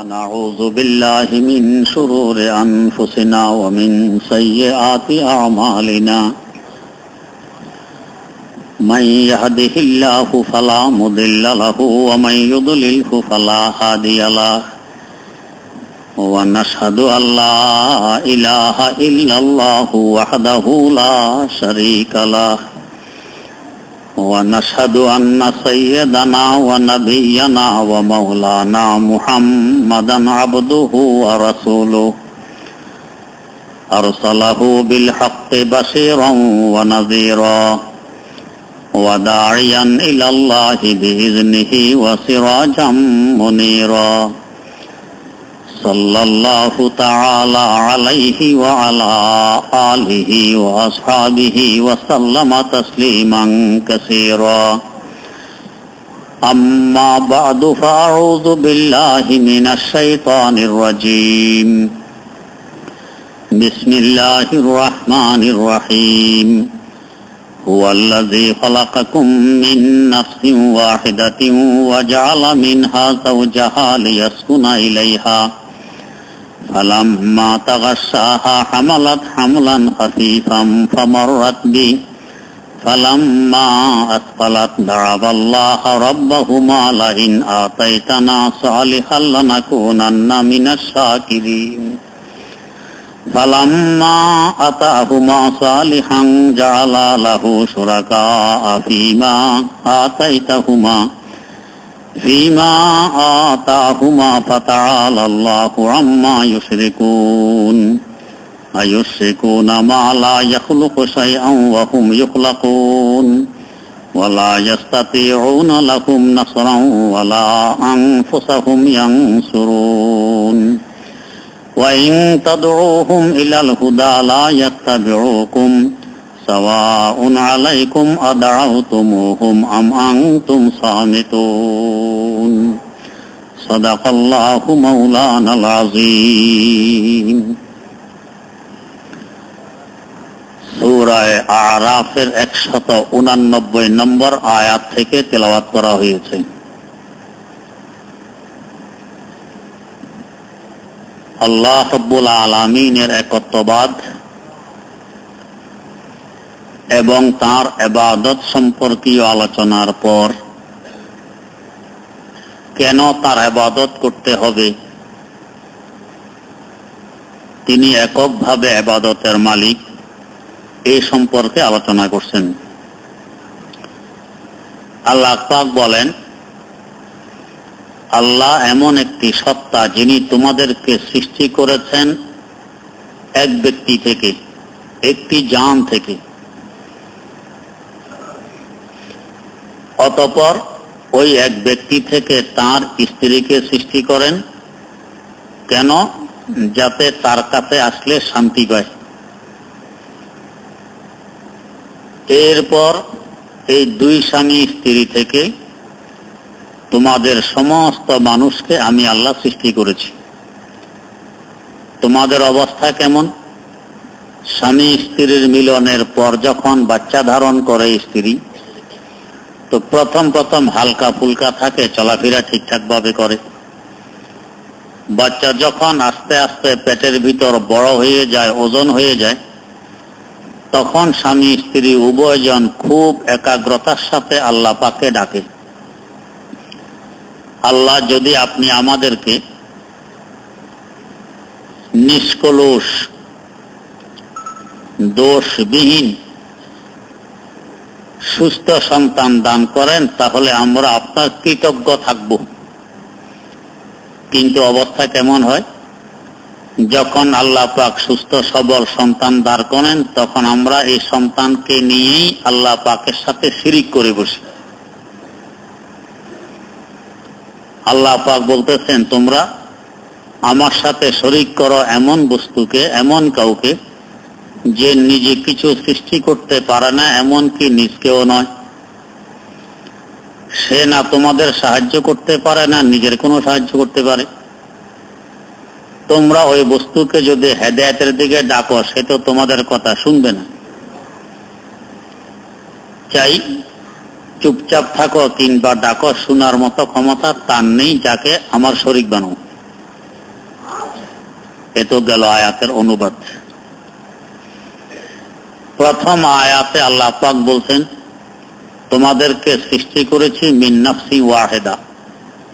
ونعوذ بالله من شرور أنفسنا ومن سيئات أعمالنا من يهده الله فلا مضل له ومن يضلله فلا هادي له ونشهد أن لا إله إلا الله وحده لا شريك له ونشهد أن سيدنا ونبينا ومولانا محمدا عبده ورسوله أرسله بالحق بشيرا ونذيرا وداعيا إلى الله بإذنه وسراجا منيرا صلى الله تعالى عليه وعلى آله وأصحابه وسلم تسليما كثيرا أما بعد فأعوذ بالله من الشيطان الرجيم بسم الله الرحمن الرحيم هو الذي خلقكم من نفس واحدة وجعل منها زوجها ليسكن إليها فلما تغشاها حملت حملا خفيفا فمرت به فلما أثقلت دعوا الله ربهما لئن آتيتنا صالحا لنكونن من الشاكرين فلما آتاهما صالحا جعل له شركاء فيما آتاهما فتعالى الله عما يشركون أيشركون ما لا يخلق شيئا وهم يخلقون ولا يستطيعون لهم نصرا ولا أنفسهم ينصرون وإن تدعوهم إلى الهدى لا يتبعوكم سواء عليكم أدعوتموهم أم أنتم صامتون صدق الله مولانا العظيم সূরা আরাফের 189 নম্বর আয়াত থেকে তেলাওয়াত করা হয়েছে। আল্লাহ রাব্বুল আলামিনের একত্ববাদ এবং তার ইবাদত সম্পর্কীয় আলোচনার পর কেন তার ইবাদত করতে হবে, তিনি এককভাবে ইবাদতের মালিক, এই সম্পর্কে আলোচনা করছেন। আল্লাহ পাক বলেন, আল্লাহ এমন একটি সত্তা যিনি তোমাদেরকে সৃষ্টি করেছেন এক ব্যক্তি থেকে, একটি জান থেকে, অতঃপর ওই এক ব্যক্তি থেকে তার স্ত্রীকে সৃষ্টি করেন। কেন? যাতে তার কাছে আসলে শান্তি পায়। এরপর এই দুই স্বামী স্ত্রী থেকে তোমাদের সমস্ত মানুষকে আমি আল্লাহ সৃষ্টি করেছি। তোমাদের অবস্থা কেমন? স্বামী স্ত্রীর মিলনের পর যখন বাচ্চা ধারণ করে স্ত্রী, তো প্রথম হালকা ফুলকা থাকে, চলাফেরা ঠিকঠাক ভাবে করে। বাচ্চা যখন আস্তে আস্তে পেটের ভিতর বড় হয়ে যায়, ওজন হয়ে যায়, তখন স্বামী স্ত্রী উভয়জন খুব একাগ্রতার সাথে আল্লাহ পাকে ডাকে, আল্লাহ যদি আপনি আমাদেরকে নিষ্কলুষ দোষবিহীন সুস্থ সন্তান দান করেন তাহলে আমরা আপনার কৃতজ্ঞ থাকব। কিন্তু অবস্থা কেমন হয়? যখন আল্লাহ পাক সুস্থ সবল সন্তান দান করেন তখন আমরা এই সন্তানকে নিয়েই আল্লাহ পাকের সাথে শিরিক করে বসি। আল্লাহ পাক বলতেছেন, তোমরা আমার সাথে শরীক করো এমন বস্তুকে, এমন কাউকে যে নিজে কিছু সৃষ্টি করতে পারে না, এমনকি নিজকেও নয়। সে না তোমাদের সাহায্য করতে পারে না নিজের কোনো সাহায্য করতে পারে। তোমরা ওই বস্তুকে যদি হেদায়েতের দিকে ডাকো, সে তো তোমাদের কথা শুনবে না। চাই চুপচাপ থাকো কিংবা ডাকো, শোনার মতো ক্ষমতা তার নেই যাকে আমার শরীক বানাও। এ তো গেল আয়াতের অনুবাদ। প্রথম আয়াতে আল্লাহ পাক বলছেন, তোমাদেরকে সৃষ্টি করেছি মিন নাফসি ওয়াহিদা,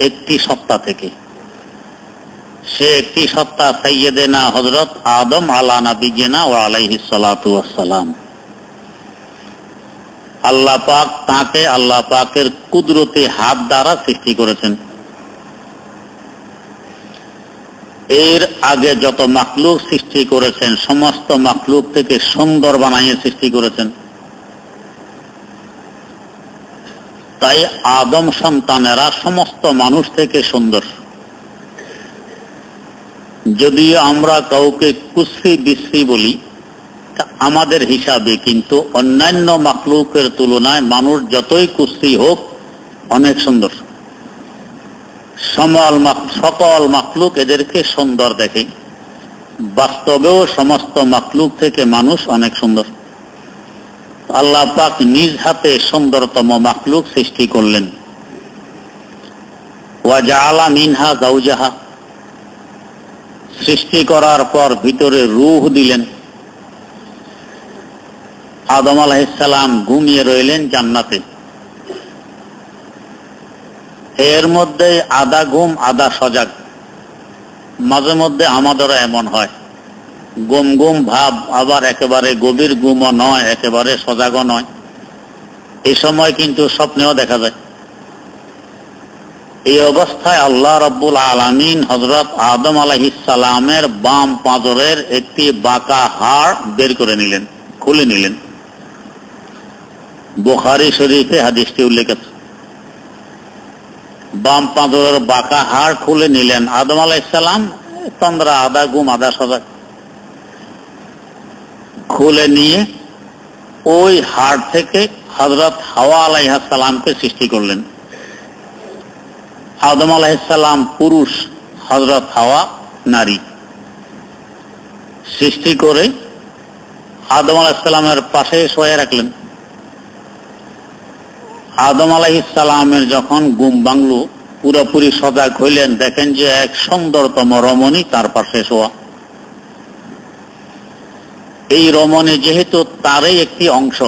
একটি সত্তা থেকে। সে একটি সত্তা সাইয়্যিদানা হযরত আদম আলা নবিয়িনা ওয়া আলাইহিস সালাতু ওয়াস সালাম। আল্লাহ পাক তাকে আল্লাহ পাকের কুদরতি হাত দ্বারা সৃষ্টি করেছেন। এর আগে যত মাখলুক সৃষ্টি করেছেন সমস্ত মাখলুক থেকে সুন্দর বানিয়ে সৃষ্টি করেছেন। তাই আদম সন্তানেরা সমস্ত মানুষ থেকে সুন্দর। যদিও আমরা কাউকে কুসরি বিশ্রী বলি আমাদের হিসাবে, কিন্তু অন্যান্য মাখলুকের তুলনায় মানুষ যতই কুসরি হোক অনেক সুন্দর। সকল মাখলুক এদেরকে সুন্দর দেখে। বাস্তবেও সমস্ত মাখলুক থেকে মানুষ অনেক সুন্দর। আল্লাহ পাক নিজ হাতে সুন্দরতম মাখলুক সৃষ্টি করলেন। ওয়া জাআলা মিনহা যাওজাহা, সৃষ্টি করার পর ভিতরে রূহ দিলেন। আদম আলাইহিস সালাম ঘুমিয়ে রইলেন জান্নাতে। এর মধ্যে আধা ঘুম আধা সজাগ। মাঝে মধ্যে আমাদেরও এমন হয়, গুম গুম ভাব, আবার একেবারে গভীর ঘুমও নয়, একেবারে সজাগও নয়। এই সময় কিন্তু স্বপ্নেও দেখা যায়। এই অবস্থায় আল্লাহ রাব্বুল আলামিন হযরত আদম আলাইহিস সালামের বাম পাঁজরের একটি বাঁকা হাড় বের করে নিলেন, খুলে নিলেন। বুখারী শরীফে হাদিসটি উল্লেখ আছে। বাম পাঁজরের বাঁকা হাড় খুলে নিলেন। আদম আলাইহিস সালাম তন্দ্রা, আধা ঘুম আধা সজাগ। খুলে নিয়ে ওই হাড় থেকে হযরত হাওয়া আলাইহিস সালামকে সৃষ্টি করলেন। আদম আলাইহিস সালাম পুরুষ, হযরত হাওয়া নারী। সৃষ্টি করে আদম আলাইহিস সালামের পাশে শোয়ে রাখলেন। আদম আলাইহিস সালামের যখন ঘুম ভাঙল, পুরোপুরি সজাগ হইলেন, দেখেন যে এক সুন্দরতম রমণী তার পাশে শোয়া। এই রমণী যেহেতু তারই একটি অংশ,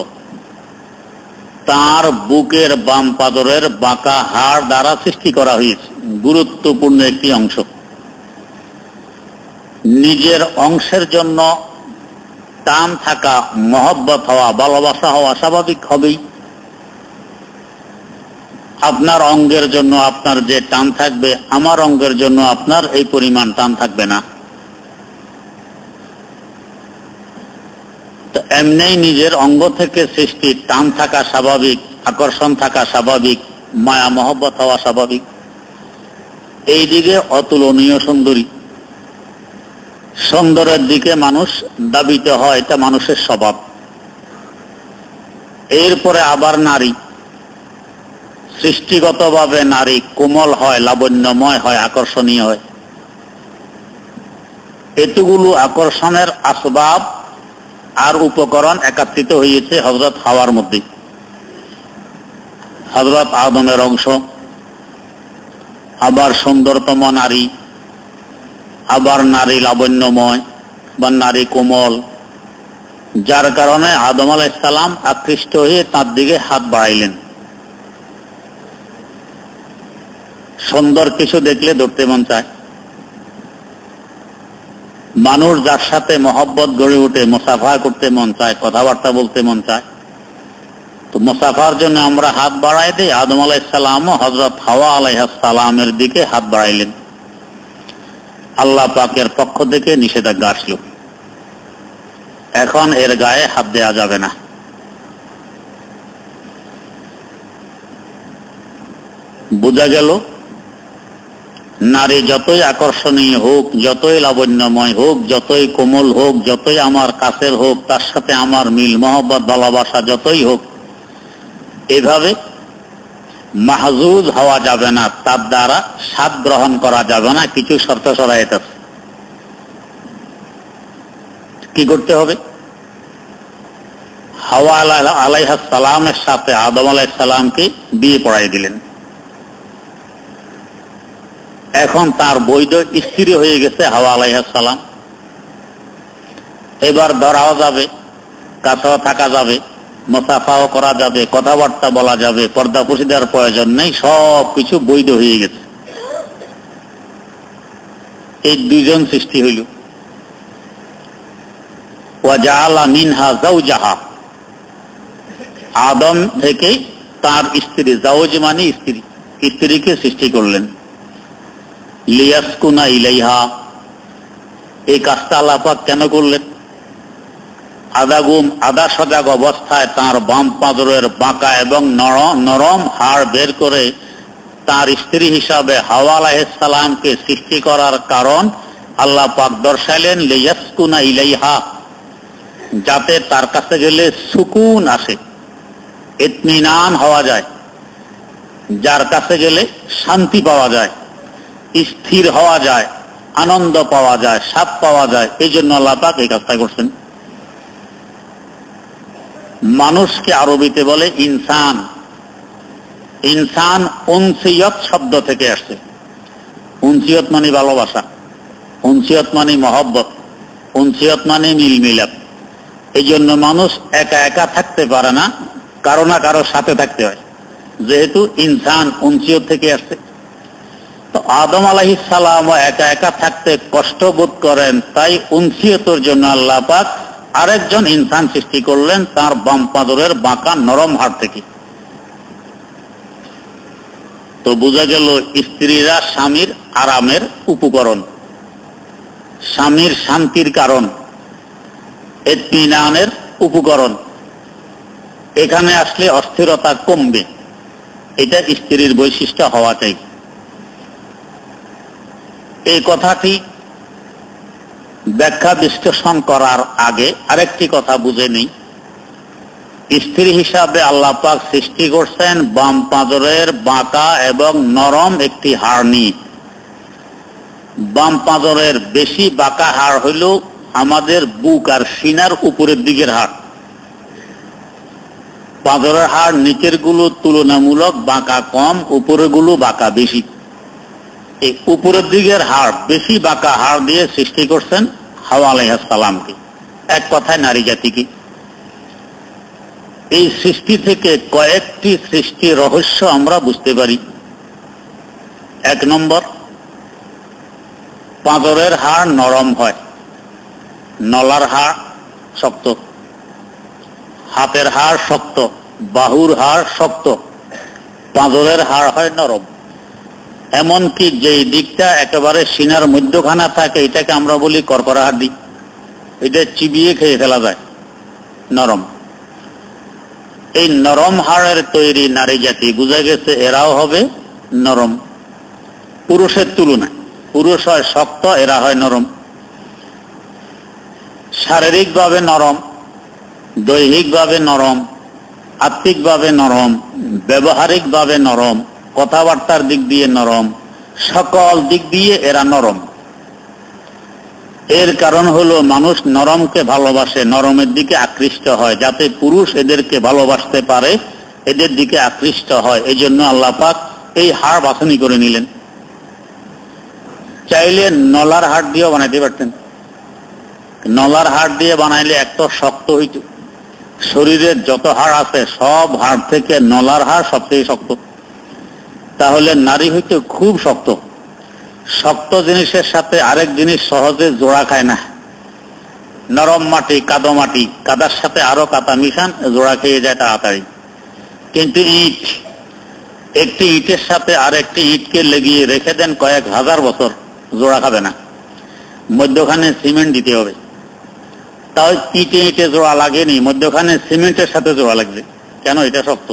তার বুকের বাম পাঁজরের বাঁকা হাড় দ্বারা সৃষ্টি করা হয়েছে, গুরুত্বপূর্ণ একটি অংশ। নিজের অংশের জন্য টান থাকা, মহব্বত হওয়া, ভালোবাসা হওয়া স্বাভাবিক হবেই। আপনার অঙ্গের জন্য আপনার যে টান থাকবে, আমার অঙ্গের জন্য আপনার এই পরিমাণ টান থাকবে না। তো এমনি নিজের অঙ্গ থেকে সৃষ্টি, টান থাকা স্বাভাবিক, আকর্ষণ থাকা স্বাভাবিক, মায়া মহব্বত হওয়া স্বাভাবিক। এই দিকে অতুলনীয় সুন্দরী, সুন্দরের দিকে মানুষ দাবিত হয়, এটা মানুষের স্বভাব। এরপরে আবার নারী, সৃষ্টিগতভাবে নারী কোমল হয়, লাবণ্যময় হয়, আকর্ষণীয় হয়। এতগুলো আকর্ষণের আসবাব আর উপকরণ একত্রিত হয়েছে হযরত হাওয়ার মধ্যে। হযরত আদমের অংশ, আবার সুন্দরতম নারী, আবার নারী লাবণ্যময় বা নারী কোমল, যার কারণে আদম আলাইহিস সালাম আকৃষ্ট হয়ে তার দিকে হাত বাড়াইলেন। সুন্দর কিছু দেখলে ধরতে মন চায়। মানুষ যার সাথে মহব্বত গড়ে ওঠে, মুসাফা করতে মন চায়, কথাবার্তা বলতে মন চায়। তো মুসাফার জন্য আমরা হাত বাড়াই দিই। আদম আলাইহিস সালামও হযরত হাওয়া আলাইহিস সালামের দিকে হাত বাড়াইলেন। আল্লাহ পাকের পক্ষ থেকে নিষেধাজ্ঞা আসলো, এখন এর গায়ে হাত দেওয়া যাবে না। বোঝা গেল নারী যতই আকর্ষণীয় হোক, যতই লাবণ্যময় হোক, যতই কোমল হোক, যতই আমার কাছের হোক, তার সাথে আমার মিল মহব্বত ভালোবাসা যতই হোক, এভাবে মাহজুজ হওয়া যাবে না, তার দ্বারা স্বাদ গ্রহণ করা যাবে না। কিছু শর্ত শরায়েত আছে। কি করতে হবে? হাওয়া আলাইহিস সালামের সাথে আদম আলাইহিস সালামকে বিয়ে পড়াই দিলেন। এখন তার বৈধ স্ত্রী হয়ে গেছে হাওয়া আলাইহিস সালাম। এবার ধরাও যাবে, কাছেও থাকা যাবে, মুসাফাও করা যাবে, কথাবার্তা বলা যাবে, পর্দা পুশিদার প্রয়োজন নেই, সব কিছু বৈধ হয়ে গেছে। এই দুইজন সৃষ্টি হইল। ওয়াজাআলা মিনহা যাওজাহা, আদম থেকে তার স্ত্রী, যাওজ মানে স্ত্রী, স্ত্রীকে সৃষ্টি করলেন। লিয়াসকুনা ইলাইহা, এই কাজটা আল্লাহ পাক কেন করলেন? আদা সজাগ অবস্থায় তার বাম পাঁজরের বাঁকা এবং নরম হাড় বের করে তার স্ত্রী হিসাবে হাওয়া আলাইহিস সালামকে সৃষ্টি করার কারণ আল্লাহ পাক দর্শাইলেন লিয়াসকুনা ইলাইহা, যাতে তার কাছে গেলে সুকুন আসে, ইতমিনান হওয়া যায়, যার কাছে গেলে শান্তি পাওয়া যায়, স্থির হওয়া যায়, আনন্দ পাওয়া যায়, সাপ পাওয়া যায়। এই জন্য আল্লাহ পাক এই কাজটা করছেন। মানুষকে আরবিতে বলে ইনসান। ইনসান উনসিয়ত শব্দ থেকে আসছে। উনসিয়ত মানে ভালোবাসা, উনসিয়ত মানে মহব্বত, উনসিয়ত মানে মিল মিলাপ। এই জন্য মানুষ একা একা থাকতে পারে না, কারো না কারো সাথে থাকতে হয়, যেহেতু ইনসান উনসিয়ত থেকে আসছে। তো আদম আলাইহিস সালামও একা একা থাকতে কষ্ট বোধ করেন, তাই উনসিয়তের জন্য আল্লাহ পাক আরেকজন ইনসান সৃষ্টি করলেন তার বাম পাঁজরের বাঁকা নরম হাড় থেকে। তো বোঝা গেল স্ত্রীরা স্বামীর আরামের উপকরণ, স্বামীর শান্তির কারণ, ইতমিনানের উপকরণ। এখানে আসলে অস্থিরতা কমবে, এটা স্ত্রীর বৈশিষ্ট্য হওয়া চাই। এই কথাটি ব্যাখ্যা বিশ্লেষণ করার আগে আরেকটি কথা বুঝে নেই। স্ত্রী হিসাবে আল্লাহ পাক সৃষ্টি করছেন বাম পাঁজরের বাঁকা এবং নরম একটি হাড় নিয়ে। বাম পাঁজরের বেশি বাঁকা হাড় হইল আমাদের বুক আর সিনার উপরের দিকের হাড়। পাঁজরের হাড় নিচের গুলো তুলনামূলক বাঁকা কম, উপরের গুলো বাঁকা বেশি। এই উপরের দিকের হাড়, বেশি বাঁকা হাড় দিয়ে সৃষ্টি করছেন হাওয়া আলাইহিস সালামকে, এক কথায় নারী জাতিকে। এই সৃষ্টি থেকে কয়েকটি সৃষ্টি রহস্য আমরা বুঝতে পারি। এক নম্বর, পাঁজরের হাড় নরম হয়, নলার হাড় শক্ত, হাতের হাড় শক্ত, বাহুর হাড় শক্ত, পাঁজরের হাড় হয় নরম। এমনকি যেই দিকটা একেবারে সিনার মধ্যখানা থাকে এটাকে আমরা বলি কর্করা হাড্ডি, এটা চিবিয়ে খেয়ে ফেলা যায়, নরম। এই নরম হাড়ের তৈরি নারী জাতি, বোঝা গেছে এরাও হবে নরম পুরুষের তুলনায়। পুরুষ হয় শক্ত, এরা হয় নরম। শারীরিকভাবে নরম, দৈহিকভাবে নরম, আত্মিকভাবে নরম, ব্যবহারিকভাবে নরম, কথাবার্তার দিক দিয়ে নরম, সকল দিক দিয়ে এরা নরম। এর কারণ হলো মানুষ নরমকে ভালোবাসে, নরমের দিকে আকৃষ্ট হয়, যাতে পুরুষ এদেরকে ভালোবাসতে পারে, এদের দিকে আকৃষ্ট হয়। এই জন্য আল্লাহ পাক এই হাড় বাছনি করে নিলেন। চাইলে নলার হাড় দিয়েও বানাইতে পারতেন, নলার হাড় দিয়ে বানাইলে একটা শক্ত হইত। শরীরের যত হাড় আছে সব হাড় থেকে নলার হাড় সবথেকে শক্ত, তাহলে নারী হইতে খুব শক্ত। শক্ত জিনিসের সাথে আরেক জিনিস সহজে জোড়া খায় না। নরম মাটি, কাদো মাটি, কাদার সাথে আরো কাদা মিশান, জোড়া খেয়ে যায় তাড়াতাড়ি। কিন্তু ইট, একটি ইটের সাথে আরেকটি ইটকে লেগিয়ে রেখে দেন কয়েক হাজার বছর, জোড়া খাবে না। মধ্যখানে সিমেন্ট দিতে হবে, তাও ইটে ইটে জোড়া লাগেনি, মধ্যখানে সিমেন্টের সাথে জোড়া লাগবে। কেন? এটা শক্ত।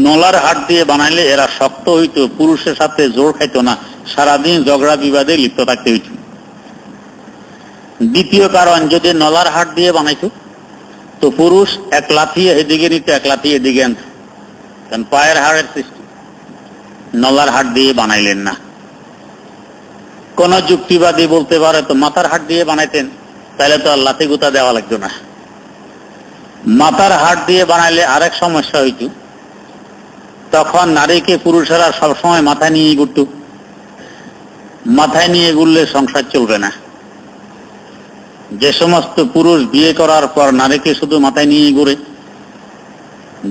নলার হাট দিয়ে বানাইলে এরা শক্ত হইতো, পুরুষের সাথে জোর খাইতো না, সারাদিন ঝগড়া বিবাদে লিপ্ত থাকতে হইত। দ্বিতীয় কারণ, যদি নলার হাট দিয়ে বানাইতো তো পুরুষ এক লাথিয়ে এদিকে নিত, এক লাথিয়ে এদিকে আনত, কারণ পায়ের হাড়ের সৃষ্টি। নলার হাট দিয়ে বানাইলেন না। কোন যুক্তিবাদী বলতে পারে তো মাথার হাট দিয়ে বানাইতেন, তাহলে তো আর লাথি গুতা দেওয়া লাগতো না। মাথার হাট দিয়ে বানাইলে আরেক সমস্যা হইত, তখন নারীকে পুরুষেরা সবসময় মাথায় নিয়ে ঘুরত। মাথায় নিয়ে ঘুরলে সংসার চলবে না। যে সমস্ত পুরুষ বিয়ে করার পর নারীকে শুধু মাথায় নিয়ে ঘুরে,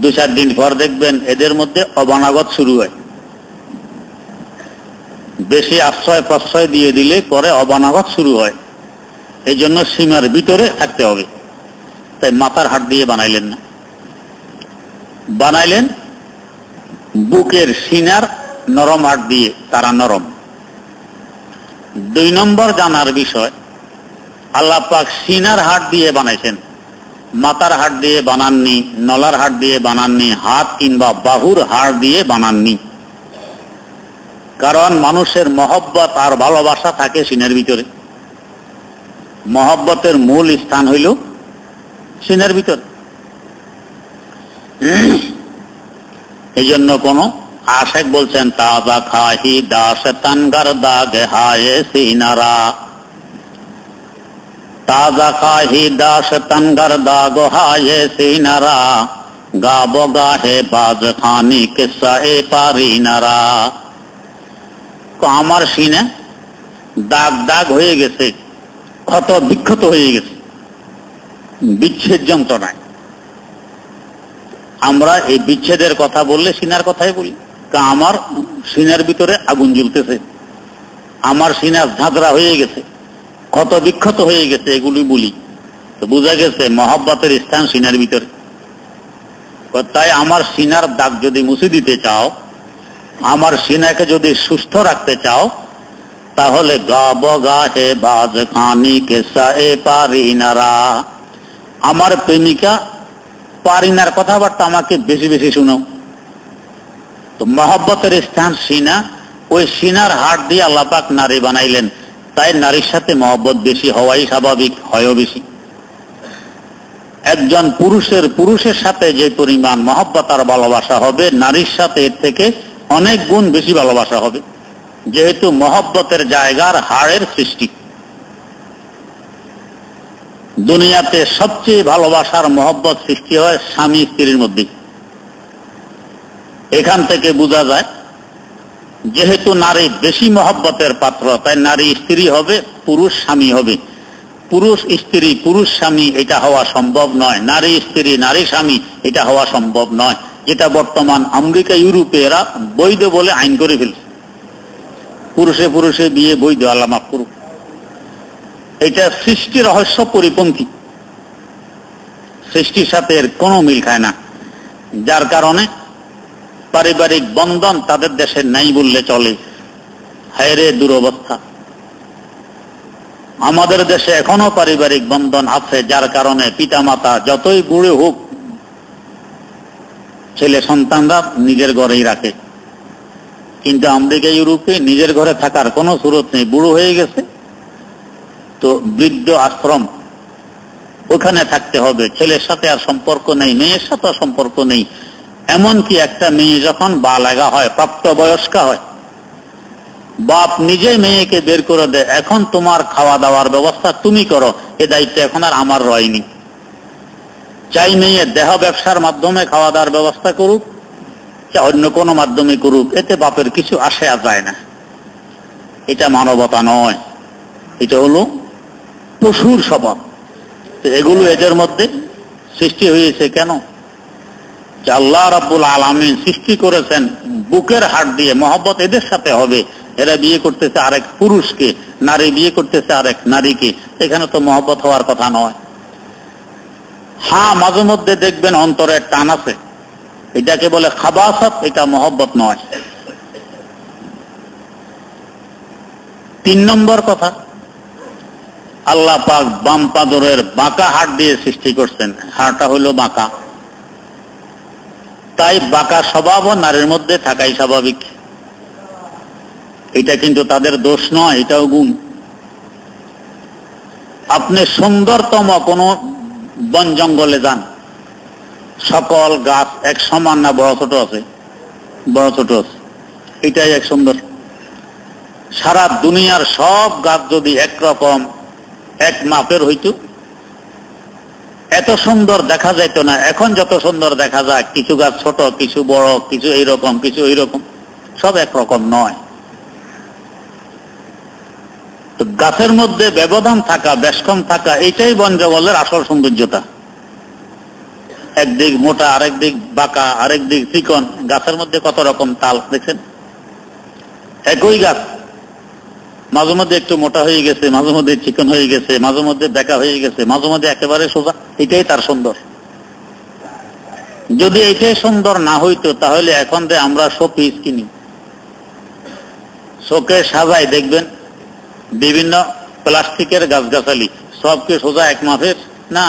2-4 দিন পর দেখবেন এদের মধ্যে অবানাগত শুরু হয়। বেশি আশ্রয় প্রশ্রয় দিয়ে দিলে পরে অবানাগত শুরু হয়। এই জন্য সীমার ভিতরে থাকতে হবে। তাই মাথার হাড় দিয়ে বানাইলেন না, বানাইলেন বুকের সিনার নরম হাড় দিয়ে, তারা নরম। 2 নম্বর জানার বিষয়, আল্লাহ পাক সিনার হাড় দিয়ে বানাইছেন, মাথার হাড় দিয়ে বানাননি, নলার হাড় দিয়ে বানাননি, হাত কিংবা বাহুর হাড় দিয়ে বানাননি। কারণ মানুষের মহব্বত আর ভালোবাসা থাকে সিনের ভিতরে। মহব্বতের মূল স্থান হইল সিনের ভিতর। এই জন্য কোন আশেক বলছেন, তাজা খাহি দাস তানগার দাগে হায়ে সিনারা, তাজা খাহি দাস তানগার দাগ হায়ে সিনারা, গাব গাহে বাজ খানি কিসা এ পারিনারা। আমার সিনে দাগ দাগ হয়ে গেছে, ক্ষত বিক্ষত হয়ে গেছে বিচ্ছেদ যন্ত্রণায়। আমরা এই বিচ্ছেদের কথা বললে সিনার কথাই বলি। আমার সিনার ভিতরে আগুন জ্বলতেছে, আমার সিনা ঝাঁঝরা হয়ে গেছে, ক্ষত বিক্ষত হয়ে গেছে, এগুলি বলি। তো বোঝা গেছে মহব্বতের স্থান সিনার ভিতরে। তাই আমার সিনার দাগ যদি মুছে দিতে চাও, আমার সিনাকে যদি সুস্থ রাখতে চাও, তাহলে গাব গাহে বাজ খানি কেসা এ পারিনারা, আমার প্রেমিকা পারিনার কথাবার্তা আমাকে বেশি বেশি শুনাও। তো মহব্বতের স্থান সিনা, ওই সিনার হাড় দিয়ে আল্লাহ পাক নারী বানাইলেন। তাই নারীর সাথে মহব্বত বেশি হওয়াই স্বাভাবিক, হয়ও বেশি। একজন পুরুষের সাথে যে পরিমাণ মহব্বত আর ভালোবাসা হবে, নারীর সাথে এর থেকে অনেক গুণ বেশি ভালোবাসা হবে, যেহেতু মহব্বতের জায়গার হাড়ের সৃষ্টি। দুনিয়াতে সবচেয়ে ভালোবাসার মহব্বত সৃষ্টি হয় স্বামী স্ত্রীর মধ্যে। এখান থেকে বোঝা যায় যেহেতু নারী বেশি মহব্বতের পাত্র, তাই নারী স্ত্রী হবে, পুরুষ স্বামী হবে। পুরুষ স্ত্রী পুরুষ স্বামী এটা হওয়া সম্ভব নয়, নারী স্ত্রী নারী স্বামী এটা হওয়া সম্ভব নয়, যেটা বর্তমান আমেরিকা ইউরোপে এরা বৈধ বলে আইন করে ফেলছে। পুরুষে পুরুষে বিয়ে বৈধ, আল্লাহ মাফ করুক। এটা সৃষ্টি রহস্য পরিপন্থী, সৃষ্টির সাথে এর কোনো মিল খায় না। যার কারণে পারিবারিক বন্ধন তাদের দেশে নাই বললে চলে। হায় রে দুরবস্থা! আমাদের দেশে এখনো পারিবারিক বন্ধন আছে, যার কারণে পিতামাতা যতই বুড়ো হোক, ছেলে সন্তানরা নিজের ঘরেই রাখে। কিন্তু আমেরিকা ইউরোপে নিজের ঘরে থাকার কোনো সুরত নেই, বুড়ো হয়ে গেছে তো বৃদ্ধ আশ্রম, ওখানে থাকতে হবে। ছেলের সাথে আর সম্পর্ক নেই, মেয়ের সাথে সম্পর্ক নেই। এমনকি একটা মেয়ে যখন বালেগা হয়, প্রাপ্তবয়স্কা হয়, বাপ নিজে মেয়েকে বের করে দেয়, এখন তোমার খাওয়া দাওয়ার ব্যবস্থা তুমি করো, এ দায়িত্ব এখন আর আমার রয়নি। চাই মেয়ে দেহ ব্যবসার মাধ্যমে খাওয়া দাওয়ার ব্যবস্থা করুক, চাই অন্য কোনো মাধ্যমে করুক, এতে বাপের কিছু আসে যায় না। এটা মানবতা নয়, এটা হলো পশুর স্বভাব। এগুলো এদের মধ্যে সৃষ্টি হয়েছে কেন? আল্লাহ রাব্বুল আলামিন সৃষ্টি করেছেন বুকের হাড় দিয়ে, মহব্বত এদের সাথে হবে। এরা বিয়ে করতেছে আরেক পুরুষকে, নারী বিয়ে করতেছে আরেক নারীকে, এখানে তো মহব্বত হওয়ার কথা নয়। হ্যাঁ, মাঝে মধ্যে দেখবেন অন্তরের টান আছে, এটাকে বলে খাবাসাত, এটা মহব্বত নয়। 3 নম্বর কথা, আল্লাহ পাক বাম পাদরের বাঁকা হাড় দিয়ে সৃষ্টি করছেন, হাড়টা হলো বাঁকা। তাই বাঁকা স্বভাবও নারীর মধ্যে থাকাই স্বাভাবিক। এটা কিন্তু তাদের দোষ নয়, এটাও গুণ। আপনি সুন্দরতম কোন বন জঙ্গলে যান, সকল গাছ এক সমান না বড় ছোট আছে? বড় ছোট আছে, এটাই এক সুন্দর। সারা দুনিয়ার সব গাছ যদি একরকম এক মাপের হইতো, এত সুন্দর দেখা যাইত না। এখন যত সুন্দর দেখা যায়, কিছু গাছ ছোট, কিছু বড়, কিছু এইরকম, কিছু এইরকম, সব একরকম নয়। তো গাছের মধ্যে ব্যবধান থাকা, বেশকম থাকা, এটাই বন জঙ্গলের আসল সৌন্দর্যতা। একদিক মোটা, আরেক দিক বাঁকা, আরেক দিক চিকন। গাছের মধ্যে কত রকম তাল দেখছেন। একই গাছ মাঝে মধ্যে একটু মোটা হয়ে গেছে, মাঝে মধ্যে চিকন হয়ে গেছে, মাঝে মধ্যে বেঁকা হয়ে গেছে, মাঝে মধ্যে একেবারে সোজা। এটাই তার সুন্দর। যদি এটাই সুন্দর না হইতো তাহলে এখন যে আমরা শোপিস কিনি, শোকে সাজাই, দেখবেন বিভিন্ন প্লাস্টিকের গাছগাছালি সবকে সোজা এক মাপের না,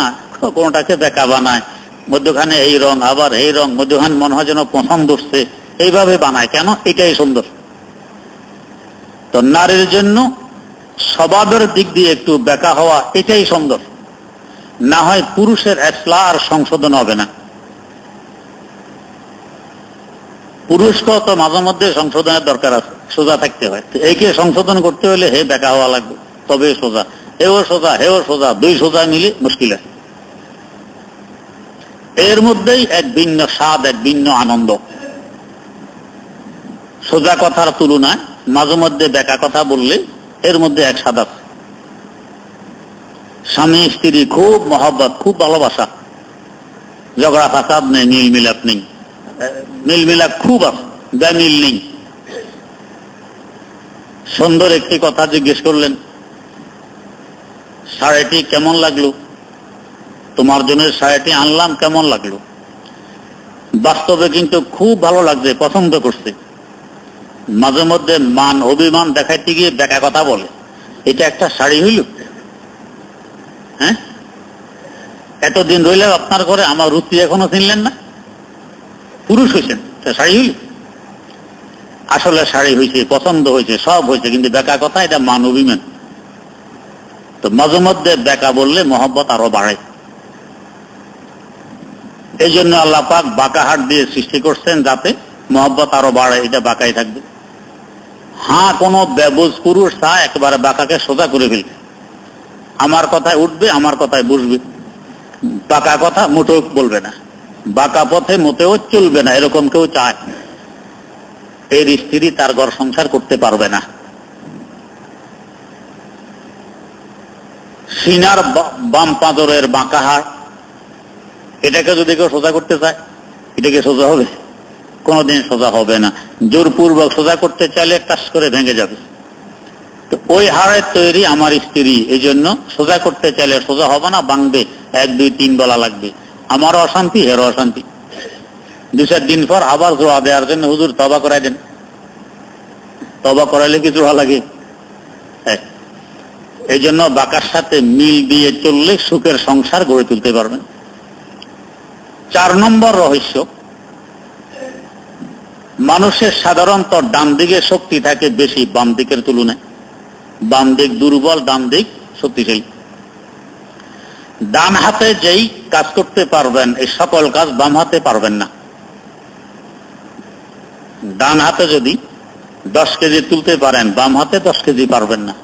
কোনটাকে বেঁকা বানায়, মধ্যখানে এই রং আবার এই রং, মধ্যখানে মনে হয় যেন পছন্দ উঠছে, এইভাবে বানায়। কেন? এটাই সুন্দর। তো নারীর জন্য স্বভাবের দিক দিয়ে একটু বেঁকা হওয়া এটাই সুন্দর। না হয় পুরুষের ইসলাহ আর সংশোধন হবে না। পুরুষকেও তো মাঝে মধ্যে সংশোধনের দরকার আছে, সোজা থাকতে হয়। একে সংশোধন করতে হলে হে বেঁকা হওয়া লাগবে, তবে সোজা। হেও সোজা, হেও সোজা, দুই সোজা মিলে মুশকিল আছে। এর মধ্যেই এক ভিন্ন স্বাদ, এক ভিন্ন আনন্দ। সোজা কথার তুলনায় মাঝে মধ্যে বেঁকা কথা বললে এর মধ্যে এক স্বাদ আছে। স্বামী স্ত্রী খুব মহব্বত, খুব ভালোবাসা, ঝগড়া ফাসাদ নেই, মিল মিলাপ নেই। মিল মিলাপ খুব আছে, বেমিল নেই। সুন্দর একটি কথা জিজ্ঞেস করলেন, শাড়িটি কেমন লাগলো? তোমার জন্য শাড়িটি আনলাম, কেমন লাগলো? বাস্তবে কিন্তু খুব ভালো লাগছে, পছন্দ করছে। মাঝে মধ্যে মান অভিমান দেখাইতে গিয়ে বেঁকা কথা বলে, এটা একটা শাড়ি হইল? হ্যাঁ, এতদিন রইলে আপনার ঘরে, আমার রুচি এখনো চিনলেন না? পুরুষ হয়েছেন, শাড়ি হইল? আসলে শাড়ি হয়েছে, পছন্দ হয়েছে, সব হয়েছে, কিন্তু বেঁকা কথা, এটা মান অভিমান। তো মাঝে মধ্যে বেঁকা বললে মহব্বত আরো বাড়ে। এই জন্য আল্লাহ পাক বাঁকা হাট দিয়ে সৃষ্টি করছেন, যাতে মহব্বত আরো বাড়ে, এটা বাঁকাই থাকবে। হ্যাঁ, কোন বেবুজ পুরুষ তা একেবারে বাঁকাকে সোজা করে ফেলবে, আমার কথায় উঠবে, আমার কথায় বসবে, বাঁকা কথা মোটেও বলবে না, বাঁকা পথে মোটেও চলবে না, এরকম কেউ চায়? এর স্ত্রী তার ঘর সংসার করতে পারবে না। সিনার বাম পাঁজরের বাঁকা হাড়, এটাকে যদি কেউ সোজা করতে চায়, এটাকে সোজা হবে? কোনদিন সোজা হবে না। জোরপূর্বক সোজা করতে চাইলে টাস করে ভেঙে যাবে। তো ওই হাড়ের তৈরি আমার স্ত্রী, এই জন্য সোজা করতে চাইলে সোজা হবে না, ভাঙবে, 1 2 3 বলা লাগবে। আমারও অশান্তি, হেরও অশান্তি। 2-4 দিন পর আবার জোয়া দেওয়ার জন্য হুজুর তওবা করাই দেন। তওবা করাইলে কি জোয়া লাগে? হ্যাঁ। এই জন্য বাঁকার সাথে মিল দিয়ে চললে সুখের সংসার গড়ে তুলতে পারবেন। 4 নম্বর রহস্য, মানুষের সাধারণত ডান দিকে শক্তি থাকে বেশি বাম দিকের তুলনায়। বাম দিক দুর্বল, ডান দিক শক্তিশালী। ডান হাতে যেই কাজ করতে পারবেন, এই সকল কাজ বাম হাতে পারবেন না। ডান হাতে যদি 10 কেজি তুলতে পারেন, বাম হাতে 10 কেজি পারবেন না।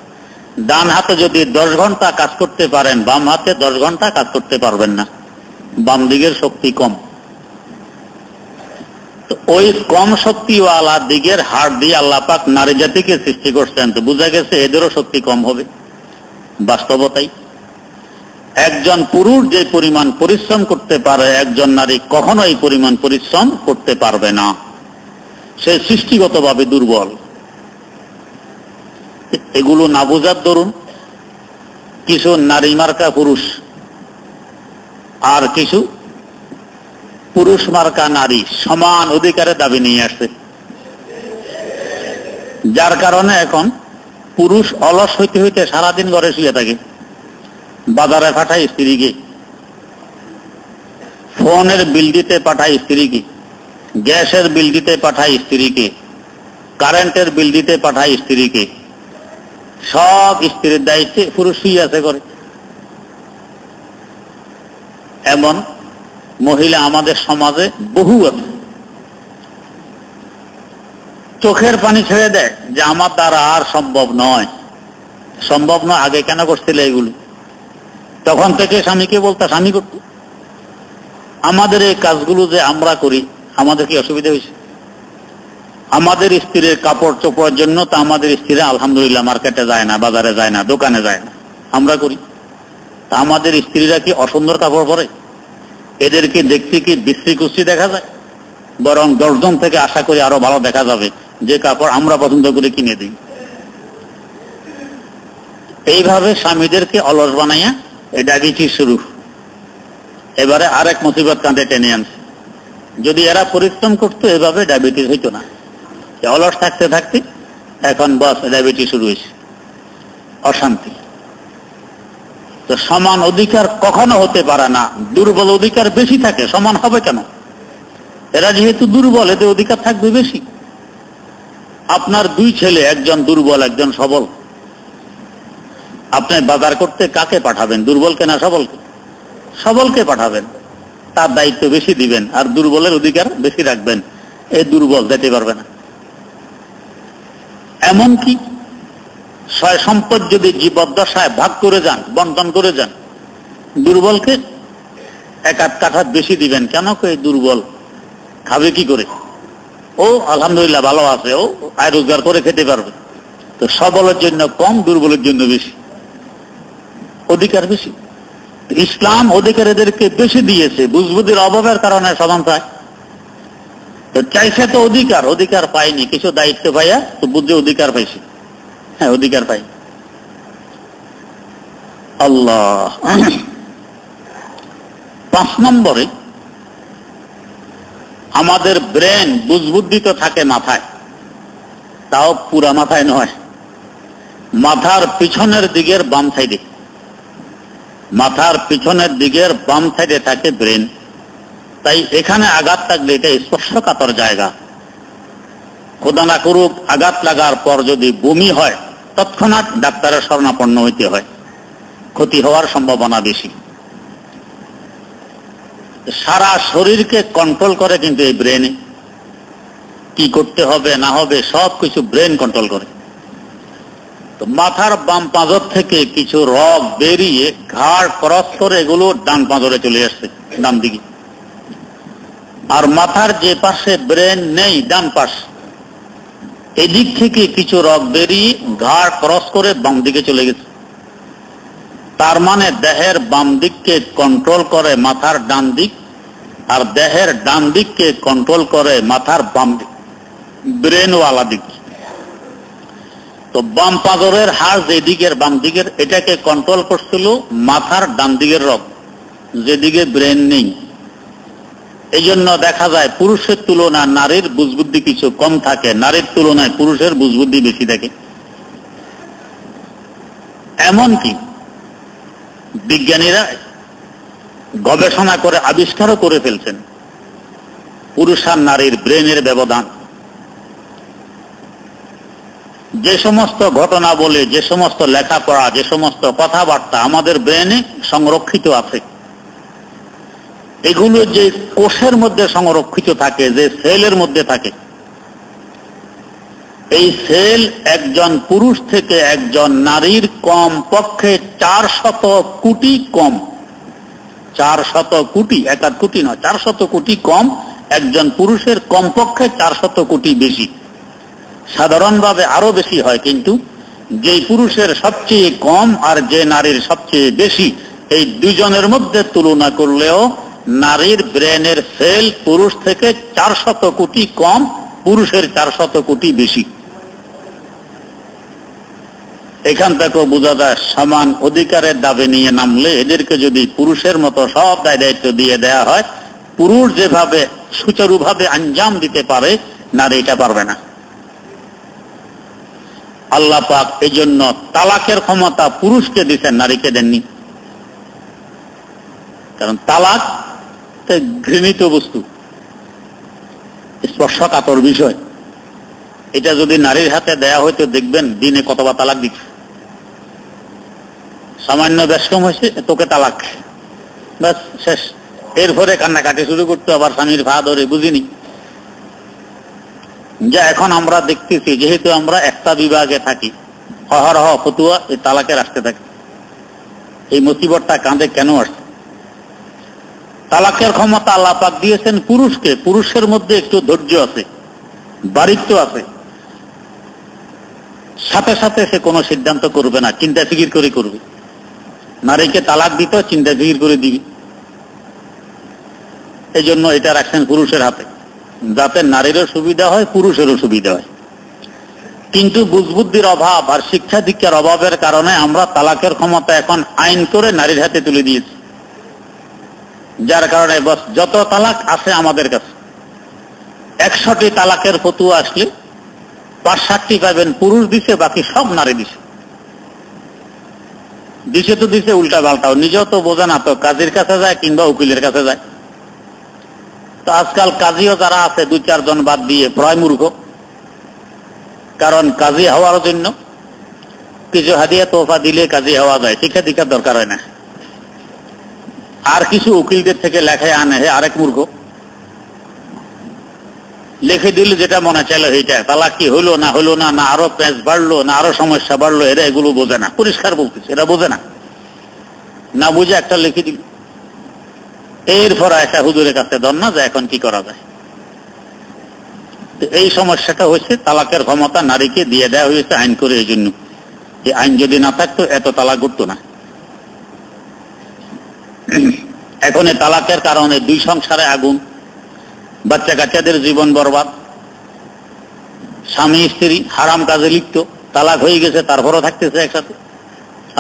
ডান হাতে যদি 10 ঘন্টা কাজ করতে পারেন, বাম হাতে 10 ঘন্টা কাজ করতে পারবেন না। বাম দিকের শক্তি কম। তো ওই কম শক্তিওয়ালা দিকের হাড় দিয়ে আল্লাহ পাক নারী জাতিকে সৃষ্টি করছেন। তো বোঝা গেছে এদেরও শক্তি কম হবে, বাস্তবতাই। একজন পুরুষ যে পরিমাণ পরিশ্রম করতে পারে, একজন নারী কখনো এই পরিমাণ পরিশ্রম করতে পারবে না। সে সৃষ্টিগতভাবে দুর্বল। এগুলো না বোঝার দরুন কিছু নারী মার্কা পুরুষ আর কিছু পুরুষ মার্কা নারী সমান অধিকারের দাবি নিয়ে আসছে, যার কারণে এখন পুরুষ অলস হইতে হইতে সারাদিন ঘরে শুয়ে থাকে। বাজারে পাঠায় স্ত্রীকে, ফোনের বিল দিতে পাঠায় স্ত্রীকে, গ্যাসের বিল দিতে পাঠায় স্ত্রীকে, কারেন্টের বিল দিতে পাঠায় স্ত্রীকে। সব স্ত্রীর দায়িত্বে পুরুষ শুয়ে আছে করে। এমন মহিলা আমাদের সমাজে বহু আছে। চোখের পানি ছেড়ে দেয় যে আমার দ্বারা আর সম্ভব নয়। সম্ভব নয়, আগে কেন করছিল এগুলো? তখন থেকে স্বামীকে বলতে, স্বামী করত। আমাদের এই কাজগুলো যে আমরা করি, আমাদের কি অসুবিধা হয়েছে? আমাদের স্ত্রীর কাপড় চোপড়ের জন্য তা আমাদের স্ত্রীরা আলহামদুলিল্লাহ মার্কেটে যায় না, বাজারে যায় না, দোকানে যায় না, আমরা করি। তা আমাদের স্ত্রীরা কি অসুন্দর কাপড় পরে? এদেরকে দেখতে কি বিশ্রী কুশ্রী দেখা যায়? বরং 10 জন থেকে আশা করি আরো ভালো দেখা যাবে যে কাপড় আমরা পছন্দ করে কিনে দিই। এইভাবে স্বামীদেরকে অলস বানাইয়া এই ডায়াবেটিস শুরু। এবারে আরেক মুসিবত কাঁধে টেনে আনছে। যদি এরা পরিশ্রম করতো এভাবে ডায়াবেটিস হইতো না। অলস থাকতে থাকতে এখন বস ডায়াবেটিস শুরু হয়েছে, অশান্তি। তো সমান অধিকার কখনো হতে পারে না, দুর্বল অধিকার বেশি থাকে, সমান হবে কেন? এরা যেহেতু দুর্বল, এদের অধিকার থাকবে বেশি। আপনার 2 ছেলে, একজন দুর্বল একজন সবল, আপনি বাজার করতে কাকে পাঠাবেন, দুর্বলকে না সবলকে? সবলকে পাঠাবেন, তার দায়িত্ব বেশি দিবেন, আর দুর্বলের অধিকার বেশি রাখবেন। এই দুর্বল যেতে পারবে না। এমনকি সয় সম্পদ যদি জীবদ্দশায় ভাগ করে যান, বন্টন করে যান, দুর্বলকে 1 কাঠা বেশি দিবেন। কেন? এই দুর্বল খাবে কি করে? ও আলহামদুলিল্লাহ ভালো আছে, ও আয় রোজগার করে খেতে পারবে। তো সবলের জন্য কম, দুর্বলের জন্য বেশি, অধিকার বেশি। ইসলাম অধিকার এদেরকে বেশি দিয়েছে, বুঝবুদ্ধির অভাবের কারণে সমান চায়। তো চাইছে তো অধিকার, অধিকার পায়নি, কিছু দায়িত্ব পাইয়া তো বুদ্ধি অধিকার পাইছে। হ্যাঁ, অধিকার পাই। আল্লাহ। 5 নম্বরে, আমাদের ব্রেন বুঝবুদ্ধি তো থাকে মাথায়, তাও পুরা মাথায় নয়, মাথার পিছনের দিকের বাম সাইডে। মাথার পিছনের দিকের বাম সাইডে থাকে ব্রেন। তাই এখানে আঘাত লাগলে এটা স্পর্শকাতর জায়গা। খোদা না করুক আঘাত লাগার পর যদি বমি হয়, তৎক্ষণাৎ ডাক্তারের শরণাপন্ন হইতে হয়, ক্ষতি হওয়ার সম্ভাবনা বেশি। সারা শরীরকে কন্ট্রোল করে কিন্তু এই ব্রেনে, কি করতে হবে না হবে সবকিছু ব্রেন কন্ট্রোল করে। তো মাথার বাম পাঁজর থেকে কিছু রগ বেরিয়ে ঘাড় ক্রস করে এগুলো ডান পাঁজরে চলে আসছে, ডান দিকে। আর মাথার যে পাশে ব্রেন নেই, ডান পাশ, এদিক থেকে কিছু রগ বেরিয়ে ঘাড় ক্রস করে বাম দিকে চলে গেছে। তার মানে দেহের বাম দিককে কন্ট্রোল করে মাথার ডান দিক, আর দেহের ডান দিককে কন্ট্রোল করে মাথার বাম দিক, ব্রেনওয়ালা দিক। তো বাম পাঁজরের হাড় যেদিকের বাম দিকের, এটাকে কন্ট্রোল করছিল মাথার ডান দিকের রগ, যেদিকে ব্রেন নেই। এই জন্য দেখা যায় পুরুষের তুলনায় নারীর বুঝবুদ্ধি কিছু কম থাকে, নারীর তুলনায় পুরুষের বুঝবুদ্ধি বেশি থাকে। এমনকি বিজ্ঞানীরা গবেষণা করে আবিষ্কারও করে ফেলছেন পুরুষ আর নারীর ব্রেনের ব্যবধান। যে সমস্ত ঘটনা বলে, যে সমস্ত লেখাপড়া, যে সমস্ত কথাবার্তা আমাদের ব্রেনে সংরক্ষিত আছে, এগুলো যে কোষের মধ্যে সংরক্ষিত থাকে, যে সেলের মধ্যে থাকে, এই সেল একজন পুরুষ থেকে একজন নারীর কম পক্ষে 400 কোটি কম। 400 কোটি, 1 কোটি নয়, 400 কোটি কম। একজন পুরুষের কমপক্ষে 400 কোটি বেশি। সাধারণভাবে আরো বেশি হয়, কিন্তু যে পুরুষের সবচেয়ে কম আর যে নারীর সবচেয়ে বেশি, এই দুজনের মধ্যে তুলনা করলেও নারীর ব্রেনের সেল পুরুষ থেকে 400 কোটি কম, পুরুষের 400 কোটি বেশি। এখান থেকেও বোঝা যায় সমান অধিকারের দাবি নিয়ে নামলে এদেরকে যদি পুরুষের মতো সব দায় দায়িত্ব দিয়ে দেয়া হয়, পুরুষ যেভাবে সুচারুভাবে আঞ্জাম দিতে পারে, নারী এটা পারবে না। আল্লাহ পাক এই জন্য তালাকের ক্ষমতা পুরুষকে দিচ্ছেন, নারীকে দেননি। কারণ তালাক ঘৃণিত বস্তু, স্পর্শকাতর বিষয়। এটা যদি নারীর হাতে দেয়া হয়তো দেখবেন দিনে কতবার তালাক দিচ্ছে। সামান্য ব্যস্তম হয়েছে, তোকে তালাক, ব্যাস শেষ। এরপরে কান্নাকাটি শুরু করতে, আবার স্বামীর ভা ধরে বুঝিনি। যা এখন আমরা দেখতেছি, যেহেতু আমরা একটা বিভাগে থাকি, অহরহ ফতুয়া এই তালাকের আসতে থাকে। এই মুসিবতটা কাঁধে কেন আসছে? তালাকের ক্ষমতা আল্লাহ পাক দিয়েছেন পুরুষকে। পুরুষের মধ্যে একটু ধৈর্য আছে, বাড়িত্ব আছে, সাথে সাথে সে কোনো সিদ্ধান্ত করবে না, চিন্তা ফিকির করে করবে। নারীকে তালাক দিত, চিন্তা ফিকির করে দিবি। এই জন্য এটা রাখছেন পুরুষের হাতে, যাতে নারীরও সুবিধা হয়, পুরুষেরও সুবিধা হয়। কিন্তু বুঝবুদ্ধির অভাব আর শিক্ষা দীক্ষার অভাবের কারণে আমরা তালাকের ক্ষমতা এখন আইন করে নারীর হাতে তুলে দিয়েছি, যার কারণে বস যত তালাক আছে আমাদের কাছে 100টি তালাকের ফতুয়া আসলে 5-7টি পাবেন পুরুষ দিছে, বাকি সব নারী দিছে। দিছে তো দিছে উল্টা পাল্টাও, নিজেও তো বোঝে না, তো কাজীর কাছে যায় কিংবা উকিলের কাছে যায়। তো আজকাল কাজীও যারা আছে 2-4 জন বাদ দিয়ে প্রায় মূর্খ, কারণ কাজী হওয়ার জন্য কিছু হাদিয়া তোফা দিলে কাজী হওয়া যায়, শিক্ষা দীক্ষার দরকার হয় না। আর কিছু উকিলদের থেকে লেখায় আনে, হে আরেক মূর্খ, লিখে দিল যেটা মনে চাইলো এইটা, তালাক কি হলো না হলো না, না আরো পেঁচ বাড়লো না আরো সমস্যা বাড়লো, এরা এগুলো বোঝে না। পরিষ্কার বলতেছে, এরা বোঝে না, না বুঝে একটা লিখে দিল। এরপর একটা হুজুরের কাছে ধর না যে এখন কি করা যায়। এই সমস্যাটা হয়েছে, তালাকের ক্ষমতা নারীকে দিয়ে দেওয়া হয়েছে আইন করে। এই জন্য এই আইন যদি না থাকতো এত তালাক ঘটতো না। এখন এই তালাকের কারণে 2 সংসারে আগুন, বাচ্চা কাচ্চাদের জীবন বরবাদ। স্বামী স্ত্রী হারাম কাজে লিপ্ত, তালাক হয়ে গেছে তারপরও থাকতেছে একসাথে।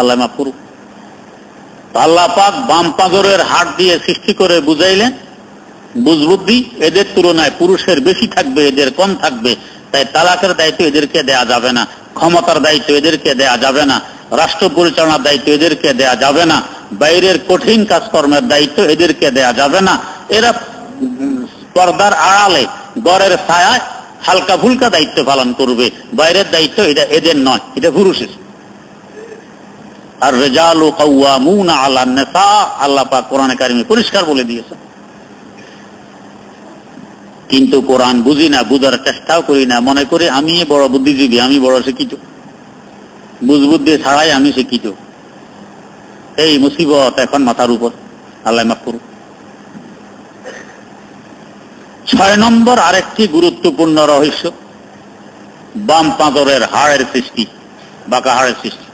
আল্লাহ মাফ করুক। আল্লাহ পাক বাম পাঁজরের হাড় দিয়ে সৃষ্টি করে বুঝাইলেন, বুঝবুদ্ধি এদের তুলনায় পুরুষের বেশি থাকবে, এদের কম থাকবে। তাই তালাকের দায়িত্ব এদেরকে দেয়া যাবে না, ক্ষমতার দায়িত্ব এদেরকে দেয়া যাবে না, রাষ্ট্র পরিচালনার দায়িত্ব এদেরকে দেয়া যাবে না, বাইরের কঠিন কাজকর্মের দায়িত্ব এদেরকে দেয়া যাবে না। এরা পর্দার আড়ালে ঘরের ছায়ায় হালকা ফুলকা দায়িত্ব পালন করবে, বাইরের দায়িত্ব এটা এদের নয়, এটা পুরুষের। আর রিজালু কাওয়ামুনা আলান নিসা, আল্লাহ পাক কোরআনে কারিমে পরিষ্কার বলে দিয়েছে। কিন্তু কোরআন বুঝি না, বুঝার চেষ্টাও করি না, মনে করি আমি বড় বুদ্ধিজীবী, আমি বড় শিক্ষিত, বুঝবুদ্ধি ছাড়াই আমি শিক্ষিত। এই মুসিবত এখন মাথার উপর, আল্লাহ মাফ করুক। 6 নম্বর আরেকটি গুরুত্বপূর্ণ রহস্য, বাম পাঁজরের হাড়ের সৃষ্টি, বাঁকা হাড়ের সৃষ্টি।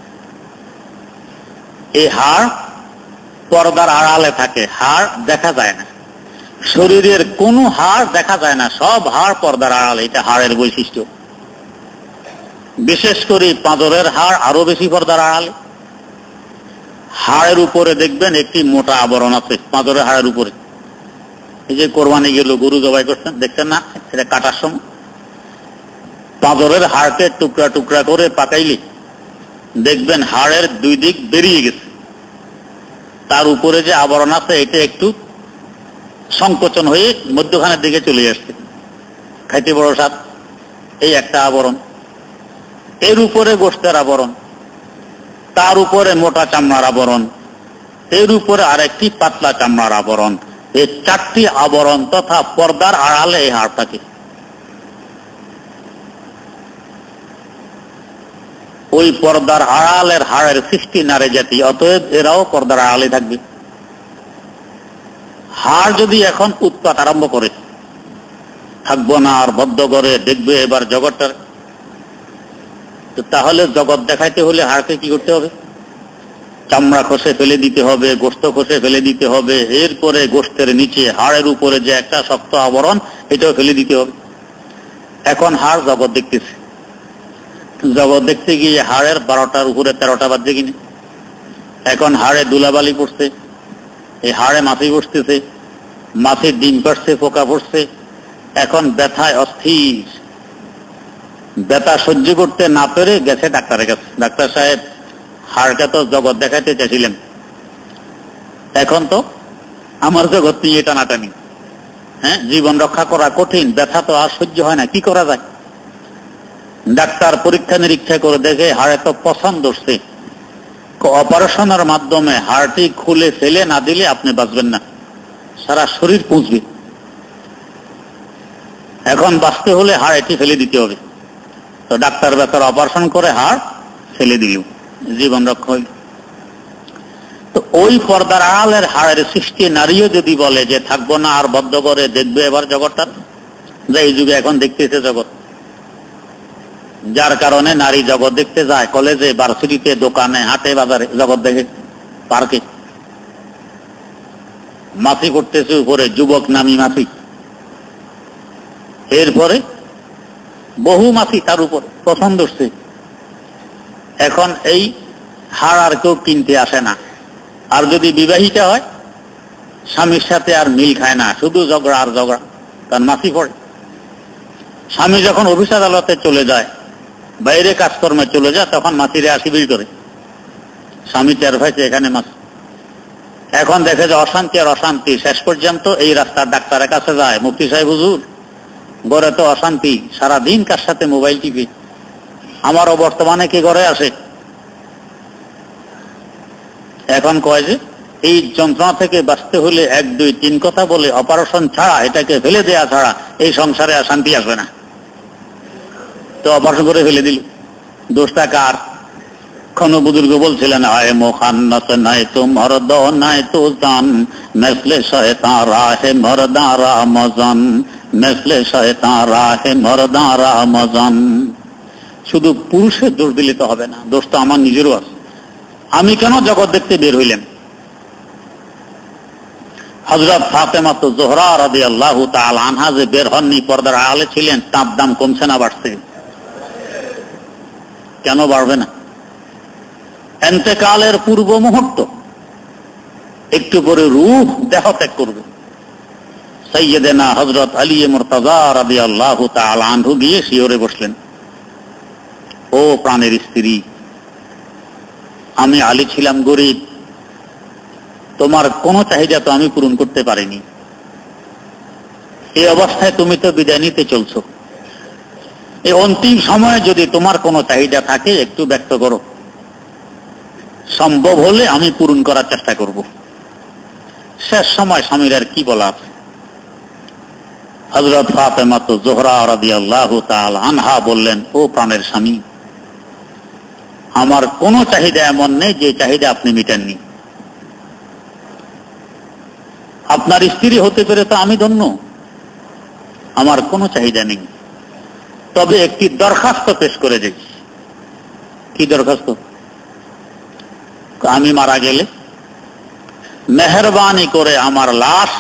এই হাড় পর্দার আড়ালে থাকে, হাড় দেখা যায় না, শরীরের কোনো হাড় দেখা যায় না, সব হাড় পর্দার আড়ালে। এটা হাড়ের বৈশিষ্ট্য। বিশেষ করে পাঁজরের হাড় আরো বেশি পর্দার আড়ালে। হাড়ের উপরে দেখবেন একটি মোটা আবরণ আছে, পাঁজরের হাড়ের উপরে। এই যে কোরবানি গেল, গরু জবাই করছেন, দেখছেন না, এটা কাটার সময় পাঁজরের হাড়কে টুকরা টুকরা করে পাকাইলে দেখবেন হাড়ের 2 দিক বেরিয়ে গেছে, তার উপরে যে আবরণ আছে এটা একটু সংকোচন হয়ে মধ্যখানের দিকে চলে আসছে, খাইতে বড় স্বাদ। এই একটা আবরণ, এর উপরে গোশতের আবরণ, তার উপরে মোটা চামড়ার আবরণ, এর উপরে আরেকটি পাতলা চামড়ার আবরণ। এই 4টি আবরণ তথা পর্দার আড়ালে এই হাড় থাকে। ওই পর্দার আড়ালের হাড়ের সৃষ্টি নারী জাতি, অতএব এরাও পর্দার আড়ালে থাকবে। হাড় যদি এখন উৎপাত আরম্ভ করে, থাকবো না আর বদ্ধ করে দেখবে এবার জগৎটার, তাহলে জগৎ দেখাইতে হলে হাড়কে কি করতে হবে? চামড়া খসে ফেলে দিতে হবে, গোশত খসে ফেলে দিতে হবে, এরপরে গোশতের নিচে হাড়ের উপরে যে একটা শক্ত আবরণ, এটাও ফেলে দিতে হবে। এখন হাড় জগৎ দেখতেছে, জগৎ দেখতে গিয়ে হাড়ের 12টার উপরে 13টা বাজছে কিনা। এখন হাড়ে ধুলাবালি পড়ছে, এই হাড়ে মাছি বসতেছে, মাছির ডিম পাড়ছে, পোকা পড়ছে। এখন ব্যথায় অস্থির, ব্যথা সহ্য করতে না পেরে গেছে ডাক্তারের কাছে। ডাক্তার সাহেব, হাড়টা তো জগৎ দেখাইতে চাইছিলেন, এখন তো আমার জগৎ নিয়ে টানাটানি, হ্যাঁ, জীবন রক্ষা করা কঠিন, ব্যথা তো আর সহ্য হয় না, কি করা যায়? ডাক্তার পরীক্ষা নিরীক্ষা করে দেখে হাড়ে তো পছন্দ হচ্ছে, অপারেশনের মাধ্যমে হাড়টি খুলে ফেলে না দিলে আপনি বাঁচবেন না, সারা শরীর পুঁজবে। এখন বাঁচতে হলে হাড় এটি ফেলে দিতে হবে। তো ডাক্তার ব্যাপার অপারেশন করে হাড় ফেলে দিল, জীবন রক্ষা হইল। তো ওই পর্দার আড়ালের হাড়ের সৃষ্টি নারীও যদি বলে যে থাকবো না আর বদ্ধ করে দেখবে এবার জগৎটার, যে এই যুগে এখন দেখতেছে জগৎ, যার কারণে নারী জগৎ দেখতে যায়, কলেজে, ভার্সিটিতে, দোকানে, হাটে বাজারে জগৎ দেখে, পার্কে। মাছি করতেছে উপরে, যুবক নামী মাছি, এরপরে বহু মাছি তার উপর পছন্দ হচ্ছে। এখন এই হাড় আর কেউ কিনতে আসে না। আর যদি বিবাহিতা হয়, স্বামীর সাথে আর মিল খায় না, শুধু ঝগড়া আর ঝগড়া, কারণ মাছি পড়ে। স্বামী যখন অফিস আদালতে চলে যায়, বাইরে কাজকর্মে চলে যায়, তখন মাছিরে আসি বের করে। স্বামী টের পাইছে এখানে মাছ। এখন দেখে যে অশান্তি আর অশান্তি, শেষ পর্যন্ত এই রাস্তার ডাক্তারের কাছে যায়, মুফতি সাহেব হুজুর, ঘরে তো অশান্তি, সারাদিন কার সাথে মোবাইল টিপি, আমারও বর্তমানে কি ঘরে আসে। এখন কয় যে এই যন্ত্রণা থেকে বাঁচতে হলে 1, 2, 3 কথা বলে অপারেশন ছাড়া, এটাকে ফেলে দেয়া ছাড়া এই সংসারে আর শান্তি আসবে না। তো অপারেশন করে ফেলে দিল। দোষটা কার? কোন বুজুর্গ বলছিলেন, আয় মোখান্নাস নাই তো মরদ নাই তো জান, মেসলে শয়তান রাহে মরদারা মজান, মেসলে শয়তান রাহে মরদারা মজান। শুধু পুরুষের দোষ দিলে তো হবে না, দোষ তো আমার নিজেরও আছে। আমি কেন জগৎ দেখতে বের হইলেন? হযরত ফাতেমা তো জোহরা রাদিয়াল্লাহু তাআলা আনহা যে বের হননি, পর্দার আড়ালে ছিলেন, তার দাম কমছে না বাড়ছে? কেন বাড়বে না? ইন্তেকালের পূর্ব মুহূর্ত, একটু পরে রূহ দেহ ত্যাগ করবে। সাইয়্যিদানা হযরত আলী মুর্তাজা রাদিয়াল্লাহু তাআলা আনহু গিয়ে শিয়রে বসলেন, ও প্রাণের স্ত্রী, আমি আলী ছিলাম গরিব, তোমার কোন চাহিদা তো আমি পূরণ করতে পারিনি। এই অবস্থায় তুমি তো বিদায় নিতে চলছো, এই অন্তিম সময়ে যদি তোমার কোনো চাহিদা থাকে একটু ব্যক্ত করো, সম্ভব হলে আমি পূরণ করার চেষ্টা করব। শেষ সময় স্বামীর আর কি বলা আছে? হযরত ফাতেমা তো জোহরা রাদিয়াল্লাহু তাআলা আনহা বললেন, ও প্রাণের স্বামী, আমার কোনো চাহিদা এমন নেই যে চাহিদা আপনি মিটাননি। আপনার স্ত্রী হতে পেরে তো আমি ধন্য, আমার কোনো চাহিদা নেই। তবে একটি দরখাস্ত পেশ করে যাই। কি দরখাস্ত? আমি মারা গেলে মেহেরবানি করে আমার লাশ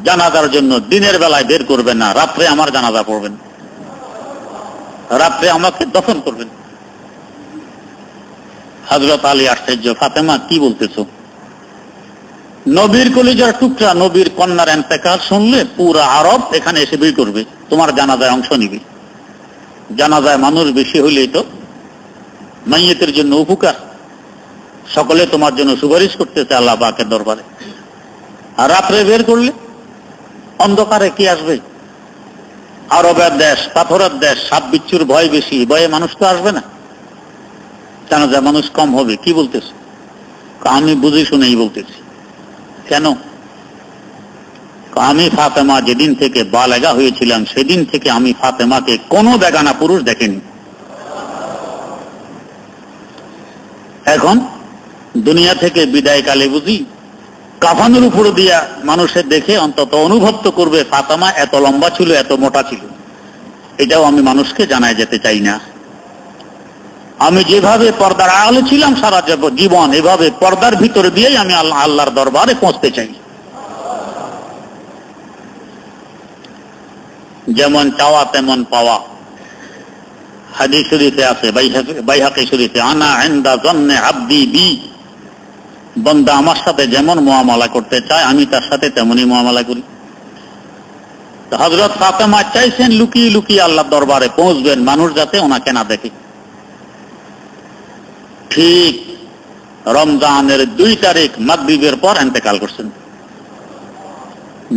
জানাজার জন্য দিনের বেলায় বের করবেন না, রাত্রে আমার জানাজা পড়বেন, রাত্রে আমাকে দফন করবেন। হযরত আলী আশ্চর্য, ফাতেমা কি বলতেছো? নবীর কলিজার টুকরা, নবীর কন্যার ইন্তেকাল শুনলে পুরা আরব এখানে এসে ভিড় করবে, তোমার জানাজায় অংশ নিবে। জানাজায় মানুষ বেশি হইলেই তো মাইয়িতের জন্য উপকার, সকলে তোমার জন্য সুপারিশ করতেছে আল্লাহ পাকের দরবারে। আর রাত্রে বের করলে অন্ধকারে কি আসবে? আরবের দেশ, পাথরের দেশ, সাপ বিচ্ছুর ভয় বেশি, ভয়ে মানুষ তো আসবে না, জানাজায় মানুষ কম হবে। কি বলতেছে? আমি বুঝে শুনেই বলতেছি। কেন? আমি ফাতেমা যেদিন থেকে বালেগা হয়েছিলাম সেদিন থেকে আমি ফাতেমাকে কোনো বেগানা পুরুষ দেখেনি। এখন দুনিয়া থেকে বিদায় কালে বুঝি কাফানের উপর দিয়া মানুষের দেখে অন্তত অনুভব তো করবে ফাতেমা এত লম্বা ছিল, এত মোটা ছিল। এটাও আমি মানুষকে জানায় যেতে চাই না। আমি যেভাবে পর্দার আড়ালে ছিলাম সারা জীবন, এভাবে পর্দার ভিতরে দিয়েই আমি আল্লাহর দরবারে পৌঁছতে চাই। যেমন চাওয়া তেমন পাওয়া। হাদিস শরীফে আছে, বাইহাকি শরীফে, আনা ইনদা যন্নে আবদি বি, বান্দা আমার সাথে যেমন মুআমালা করতে চায় আমি তার সাথে তেমনই মুআমালা করি। তো হযরত ফাতেমা চাইছেন লুকিয়ে লুকিয়ে আল্লাহর দরবারে পৌঁছবেন, মানুষ যাতে ওনাকে না দেখে। ঠিক রমজানের 2 তারিখ মাগরিবের পর ইন্তেকাল করছেন।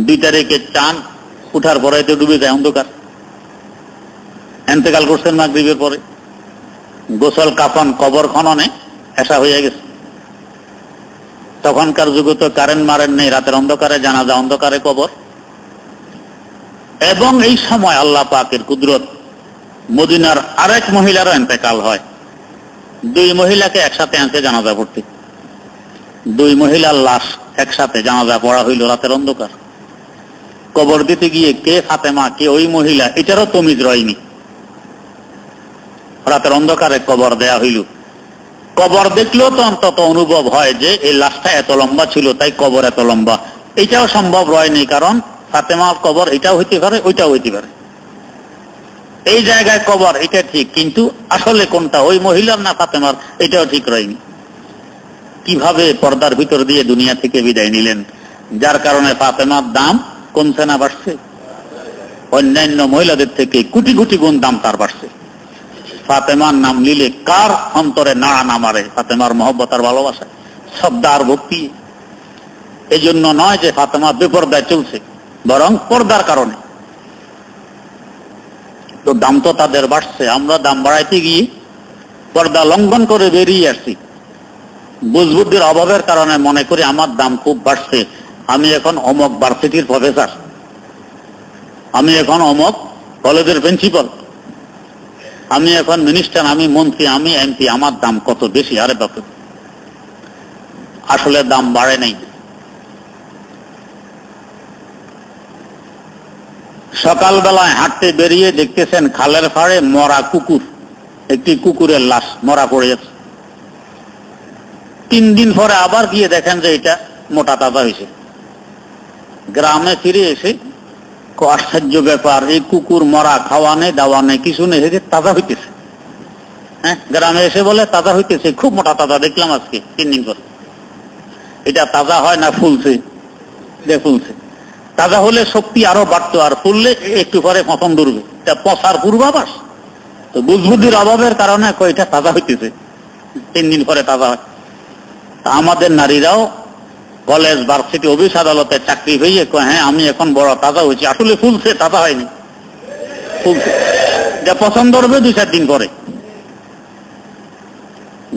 2 তারিখে চাঁদ উঠার পরে তো ডুবে যায় অন্ধকার। ইন্তেকাল করছেন মাগরিবের পরে। গোসল কাফন কবর খননে এসা হয়ে গেছে। তখনকার যুগে তো কারেন্ট মারেন নেই, রাতের অন্ধকারে জানাজা, অন্ধকারে কবর। এবং এই সময় আল্লাহ পাকের কুদরত, মদিনার আরেক মহিলারও ইন্তেকাল হয়। 2 মহিলাকে একসাথে আনতে জানাজা পড়তে, 2 মহিলার লাশ একসাথে জানাজা পড়া হইল রাতের অন্ধকার। কবর দিতে গিয়ে কে ফাতেমা কে ওই মহিলা এটারও তমিজ রয়নি। রাতের অন্ধকারে কবর দেয়া হইল। কবর দেখলেও তো অন্তত অনুভব হয় যে এই লাশটা এত লম্বা ছিল, তাই কবর এত লম্বা। এটাও সম্ভব হয়নি, কারণ ফাতেমার কবর এটাও হইতে পারে, ওইটাও হইতে পারে। এই জায়গায় কবর এটা ঠিক, কিন্তু আসলে কোনটা, ওই মহিলার না ফাতেমার, এটাও ঠিক রয়নি। কিভাবে পর্দার ভিতর দিয়ে দুনিয়া থেকে বিদায় নিলেন, যার কারণে ফাতেমার দাম কমছে না বাড়ছে? অন্যান্য মহিলাদের থেকে কোটি কোটি গুণ দাম তার বাড়ছে। ফাতেমার নাম নিলে কার অন্তরে নাড়া না মারে? ফাতেমার মহব্বত আর ভালোবাসা, শ্রদ্ধা আর ভক্তি। এই জন্য নয় যে ফাতেমা বেপরদায় চলছে, বরং পর্দার কারণে। তো দাম তো তাদের বাড়ছে। আমরা দাম বাড়াইতে গিয়ে পর্দা লঙ্ঘন করে বেরিয়ে আসছি। বুঝবুদ্ধির অভাবের কারণে মনে করি আমার দাম খুব বাড়ছে, আমি এখন অমক ভার্সিটির প্রফেসর, আমি এখন অমক কলেজের প্রিন্সিপাল, আমি এখন মিনিস্টার, আমি মন্ত্রী, আমি এমপি, আমার দাম কত বেশি। আরে বাপরে, আসলে দাম বাড়ে নাই। সকালবেলায় হাঁটতে বেরিয়ে দেখতেছেন খালের পাড়ে মরা কুকুর, একটি কুকুরের লাশ মরা পড়ে যাচ্ছে। 3 দিন পরে আবার গিয়ে দেখেন যে এটা মোটা তাজা হয়েছে। গ্রামে ফিরে এসে আশ্চর্য ব্যাপার, এই কুকুর মরা, খাওয়া নেই দাওয়া নেই কিছু নেই, তাজা হইতেছে। হ্যাঁ, গ্রামে এসে বলে তাজা হইতেছে, খুব মোটা তাজা দেখলাম আজকে 3 দিন পরে। এটা তাজা হয় না ফুলছে? ফুলছে। তাজা হলে শক্তি আরো বাড়তো, আর ফুললে একটু পরে পছন্দ ধরবে, এটা পচার পূর্বাভাস। তো বুঝবুদ্ধির অভাবের কারণে এটা তাজা হইতেছে, 3 দিন পরে তাজা হয়। আমাদের নারীরাও কলেজ, ভার্সিটি, অফিস আদালতে চাকরি হয়ে হ্যাঁ আমি এখন বড় তাজা হয়েছি, আসলে ফুলছে, তাজা হয়নি, ফুলছে। যা পছন্দ হবে 2-4 দিন পরে।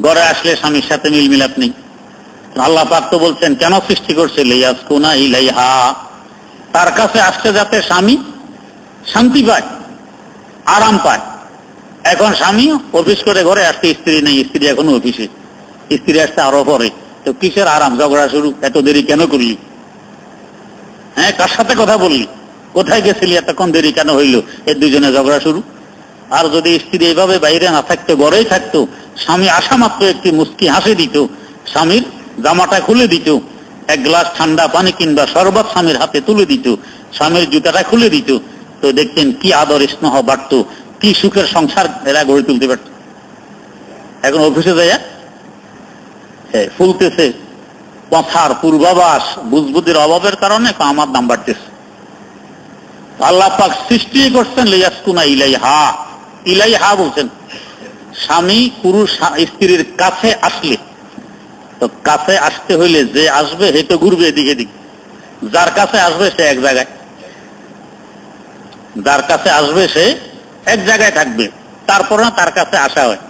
ঘরে আসলে স্বামীর সাথে মিল মিলাপ নেই। আল্লাহ পাক তো বলছেন কেন সৃষ্টি করছে, লিয়াসকুনা ইলাইহা, তার কাছে আসছে যাতে স্বামী শান্তি পায়, আরাম পায়। এখন স্বামী অফিস করে ঘরে আসতে স্ত্রী নেই, স্ত্রী এখনো অফিসে, স্ত্রী আসতে আরো পরে, তো কিসের আরাম? ঝগড়া শুরু, এত দেরি কেন করলি? হ্যাঁ, কার সাথে কথা বললি, কোথায় গেছিলি, এতক্ষণ দেরি কেন হইল? এর দুজনে ঝগড়া শুরু। আর যদি স্ত্রী এইভাবে বাইরে না থাকতো, ঘরেই থাকতো, স্বামী আসা মাত্র একটি মুস্কি হাসি দিত, স্বামীর জামাটা খুলে দিত, 1 গ্লাস ঠান্ডা পানি কিংবা শরবত স্বামীর হাতে তুলে দিত, স্বামীর জুতাটা খুলে দিত, তো দেখতেন কি আদর স্নেহ বাড়তো, কি সুখের সংসার এরা গড়ে তুলতে পারত। এখন অফিসে যাইয়া ফুলতেছে, পথার পূর্বাভাস, বুঝবুদ্ধির অভাবের কারণে আমার দাম বাড়তেছে। আল্লাহ পাক সৃষ্টি করছেন লিয়াসকুনা ইলাইহা, ইলাইহা বলছেন। স্বামী পুরুষ স্ত্রীর কাছে আসলে, তো কাছে আসতে হইলে যে আসবে হে তো ঘুরবে এদিকে দিকে, যার কাছে আসবে সে এক জায়গায়, যার কাছে আসবে সে এক জায়গায় থাকবে, তারপর না তার কাছে আসা হয়।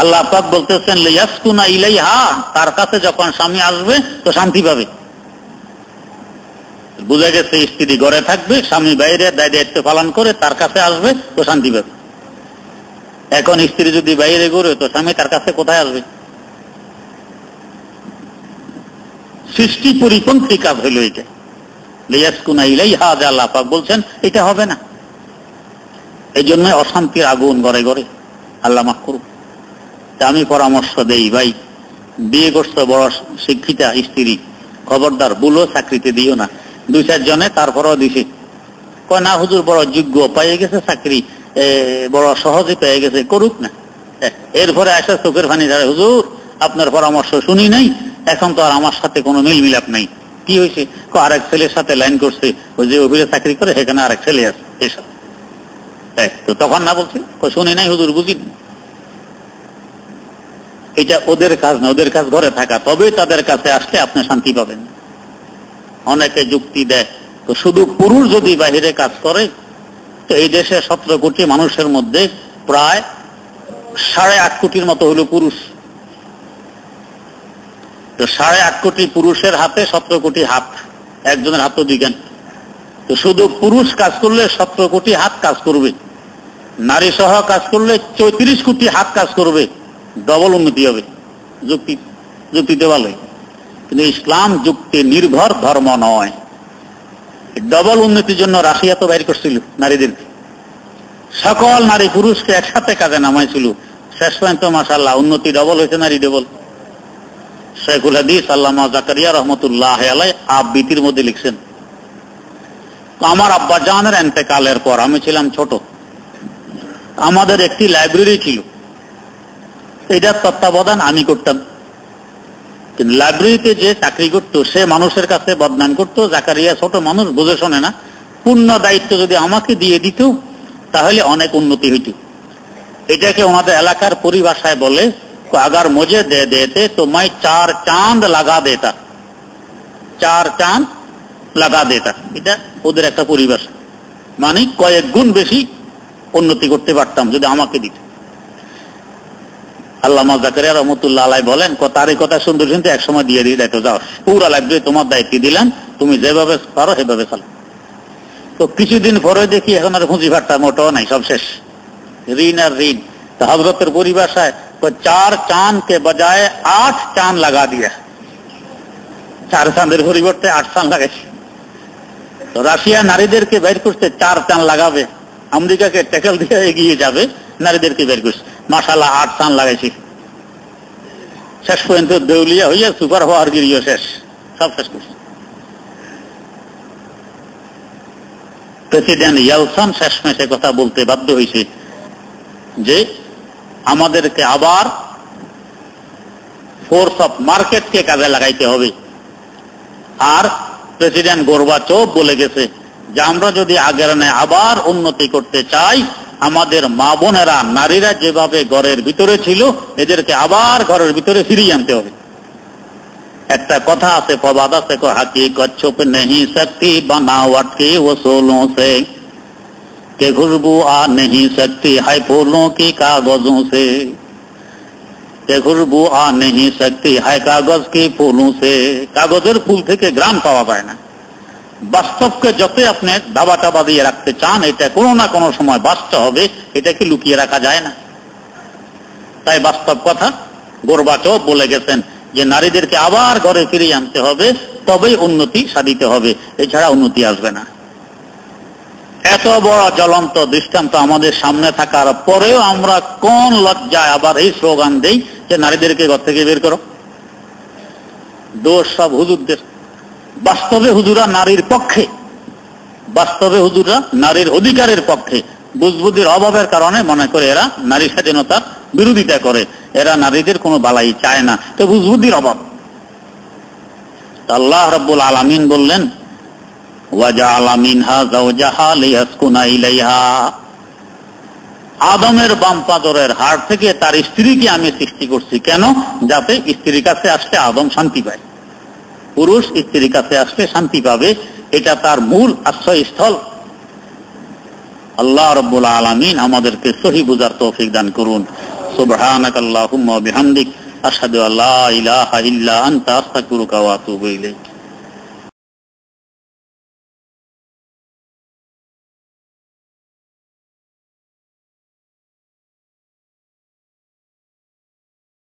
আল্লাহ পাক বলতেছেন লিয়াসকুনা ইলাইহা, তার কাছে যখন স্বামী আসবে তো শান্তি পাবে। বুঝা গেছে, স্ত্রী ঘরে থাকবে, স্বামী বাইরে দায়িত্ব পালন করে তার কাছে আসবে তো শান্তি পাবে। এখন স্ত্রী যদি বাইরে ঘুরে তো স্বামী তার কাছে কোথায় আসবে? সৃষ্টি পরিপন্থী কাজ হইল এটা। লিয়াসকুনা ইলাইহা, যা আল্লাহ পাক বলছেন এটা হবে না। এই জন্য অশান্তির আগুন ঘরে ঘরে, আল্লাহ মাফ করুক। আমি পরামর্শ দেই, ভাই বিয়ে করছো বড় শিক্ষিতা স্ত্রী, খবরদার বুলো চাকরিতে দিও না। 2-4 জনে তারপরও দিছে, কয় না হুজুর বড় যোগ্য, পেয়ে গেছে চাকরি, বড় সহজে পেয়ে গেছে, করুক না। এরপরে আসা চোখের পানি ঝাড়ে, হুজুর আপনার পরামর্শ শুনি নাই, এখন তো আর আমার সাথে কোনো মিল মিলাপ নাই। কি হয়েছে? আরেক ছেলের সাথে লাইন করছে, ওই যে অফিসে চাকরি করে সেখানে আরেক ছেলে আছে এসব। তো তখন না বলছে শুনি নাই হুজুর, বুঝিনি। এটা ওদের কাজ না, ওদের কাজ ঘরে থাকা, তবে তাদের কাছে আসলে আপনি শান্তি পাবেন। অনেকে যুক্তি দেয় তো শুধু পুরুষ যদি বাহিরে কাজ করে, তো এই দেশে 17 কোটি মানুষের মধ্যে প্রায় 8.5 কোটির মতো হলো পুরুষ। তো 8.5 কোটি পুরুষের হাতে 17 কোটি হাত, একজনের হাতও 2 জ্ঞান। তো শুধু পুরুষ কাজ করলে 17 কোটি হাত কাজ করবে, নারী সহ কাজ করলে 34 কোটি হাত কাজ করবে, ডবল উন্নতি হবে। যুক্তিতে ভালোই, কিন্তু ইসলাম যুক্তি নির্ভর ধর্ম নয়। ডবল উন্নতির জন্য রাশিয়া তো বাইর করছিল নারীদেরকে, সকল নারী পুরুষকে একসাথে কাজে নামাইছিল, শেষ পর্যন্ত মাশাআল্লাহ উন্নতি ডবল হয়েছে না রিডবল। শেখুল হাদিস আল্লামা জাকারিয়া রহমতুল্লাহ আলাইহি আবৃত্তির মধ্যে লিখছেন, আমার আব্বা জানের ইন্তেকালের পর আমি ছিলাম ছোট, আমাদের একটি লাইব্রেরি ছিল, এটার তত্ত্বাবধান আমি করতাম। কিন্তু লাইব্রেরিতে যে চাকরি করতো সে মানুষের কাছে বদনাম করতো, জাকারিয়া ছোট মানুষ বুঝে শোনে না, পূর্ণ দায়িত্ব যদি আমাকে দিয়ে দিত তাহলে অনেক উন্নতি হইত। এটাকে ওনাদের এলাকার পরিভাষায় বলে আগার মুঝে দে দেতে তো मैं 4 চাঁদ লাগা দেতা, 4 চাঁদ লাগা দেতা। এটা ওদের একটা পরিভাষা, মানে কয়েক গুণ বেশি উন্নতি করতে পারতাম যদি আমাকে দিত। আল্লামা জাকারিয়া রহমতুল্লাহ আলাইহি বলেন, তার এই কথা সুন্দর শুনতে এক সময় দিয়ে দিয়ে দেখো, যাও পুরা লাইব্রেরি তোমার দায়িত্ব দিলাম, তুমি যেভাবে পারো সেভাবে চালো। তো কিছুদিন পরে দেখি এখন আর পুঁজি ভাট্টা মোটেও নাই, সব শেষ, ঋণ আর ঋণ। তো হযরতের পরিভাষায় 4 চাঁদ কে বজায় 8 চাঁদ লাগা দিয়া, 4 চাঁদের পরিবর্তে 8 চাঁদ লাগাইছে। তো রাশিয়া নারীদেরকে বের করতে 4 চাঁদ লাগাবে, আমেরিকাকে ট্যাকল দিয়ে এগিয়ে যাবে, নারীদেরকে বের করছে, মাশাআল্লাহ 8 চাঁদ লাগাইছে। শেষ পর্যন্ত দেউলিয়া হইয়া সুপার হওয়ার গিরিও শেষ, সব শেষ করছে। প্রেসিডেন্ট ইয়েলসন শেষমেশে কথা বলতে বাধ্য হয়েছে যে আমাদেরকে আবার ফোর্স অফ মার্কেটকে কাজে লাগাইতে হবে। আর প্রেসিডেন্ট গোরবাচভ বলে গেছে যে আমরা যদি আগের ন্যায় আবার উন্নতি করতে চাই, আমাদের মা বোনেরা নারীরা যেভাবে ঘরের ভিতরে ছিল এদেরকে আবার ঘরের ভিতরে ফিরিয়ে আনতে হবে। একটা কথা আছে, প্রবাদ আছে, হাকিকত ছুপ नहीं सकती बनावट के वसूलों से, के खुशबू आ नहीं सकती है फूलों की कागजों से, के खुशबू आ नहीं सकती है कागज के फूलों से। কাগজের ফুল থেকে গ্রাম পাওয়া যায় না। বাস্তবকে যতই আপনি দাবা টাবা দিয়ে রাখতে চান, এটা কোনো না কোনো সময় বাস্তব হবে, এটাকে লুকিয়ে রাখা যায় না। তাই বাস্তব কথা গোরবাচভ বলে গেছেন যে নারীদেরকে আবার ঘরে ফিরিয়ে আনতে হবে, তবেই উন্নতি সাধিত হবে, এছাড়া উন্নতি আসবে না। এত বড় জ্বলন্ত দৃষ্টান্ত আমাদের সামনে থাকার পরেও আমরা কোন লজ্জায় আবার এই স্লোগান দেই যে নারীদেরকে ঘর থেকে বের করো। দোষ সব হুজুরদের। বাস্তবে হুজুরা নারীর পক্ষে, বাস্তবে হুজুরা নারীর অধিকারের পক্ষে। বুঝবুদ্ধির অভাবের কারণে মনে করে এরা নারী স্বাধীনতার বিরোধিতা করে, এরা নারীদের কোনো বালাই চায় না, তো বুঝবুদ্ধির অভাব। আল্লাহ রাব্বুল আলামিন বললেন, ওয়াজআলা মিনহা যাওজাহা লিয়াসকুনা ইলাইহা, আদমের বাম পাজরের হাড় থেকে তার স্ত্রীকে আমি সৃষ্টি করছি। কেন? যাতে স্ত্রীর কাছে আসলে আদম শান্তি পায়। পুরুষ স্ত্রীর কাছে আসলে শান্তি পাবে, এটা তার মূল আশ্রয়স্থল। আল্লাহ রাব্বুল আলামিন আমাদেরকে সহি বুঝার তৌফিক দান করুন। সুবহানাকাল্লাহুম্মা ওয়া বিহামদিক, আশহাদু আল্লা ইলাহা ইল্লা আনতা, আস্তাগফিরুকা ওয়া আতুবু ইলাইক।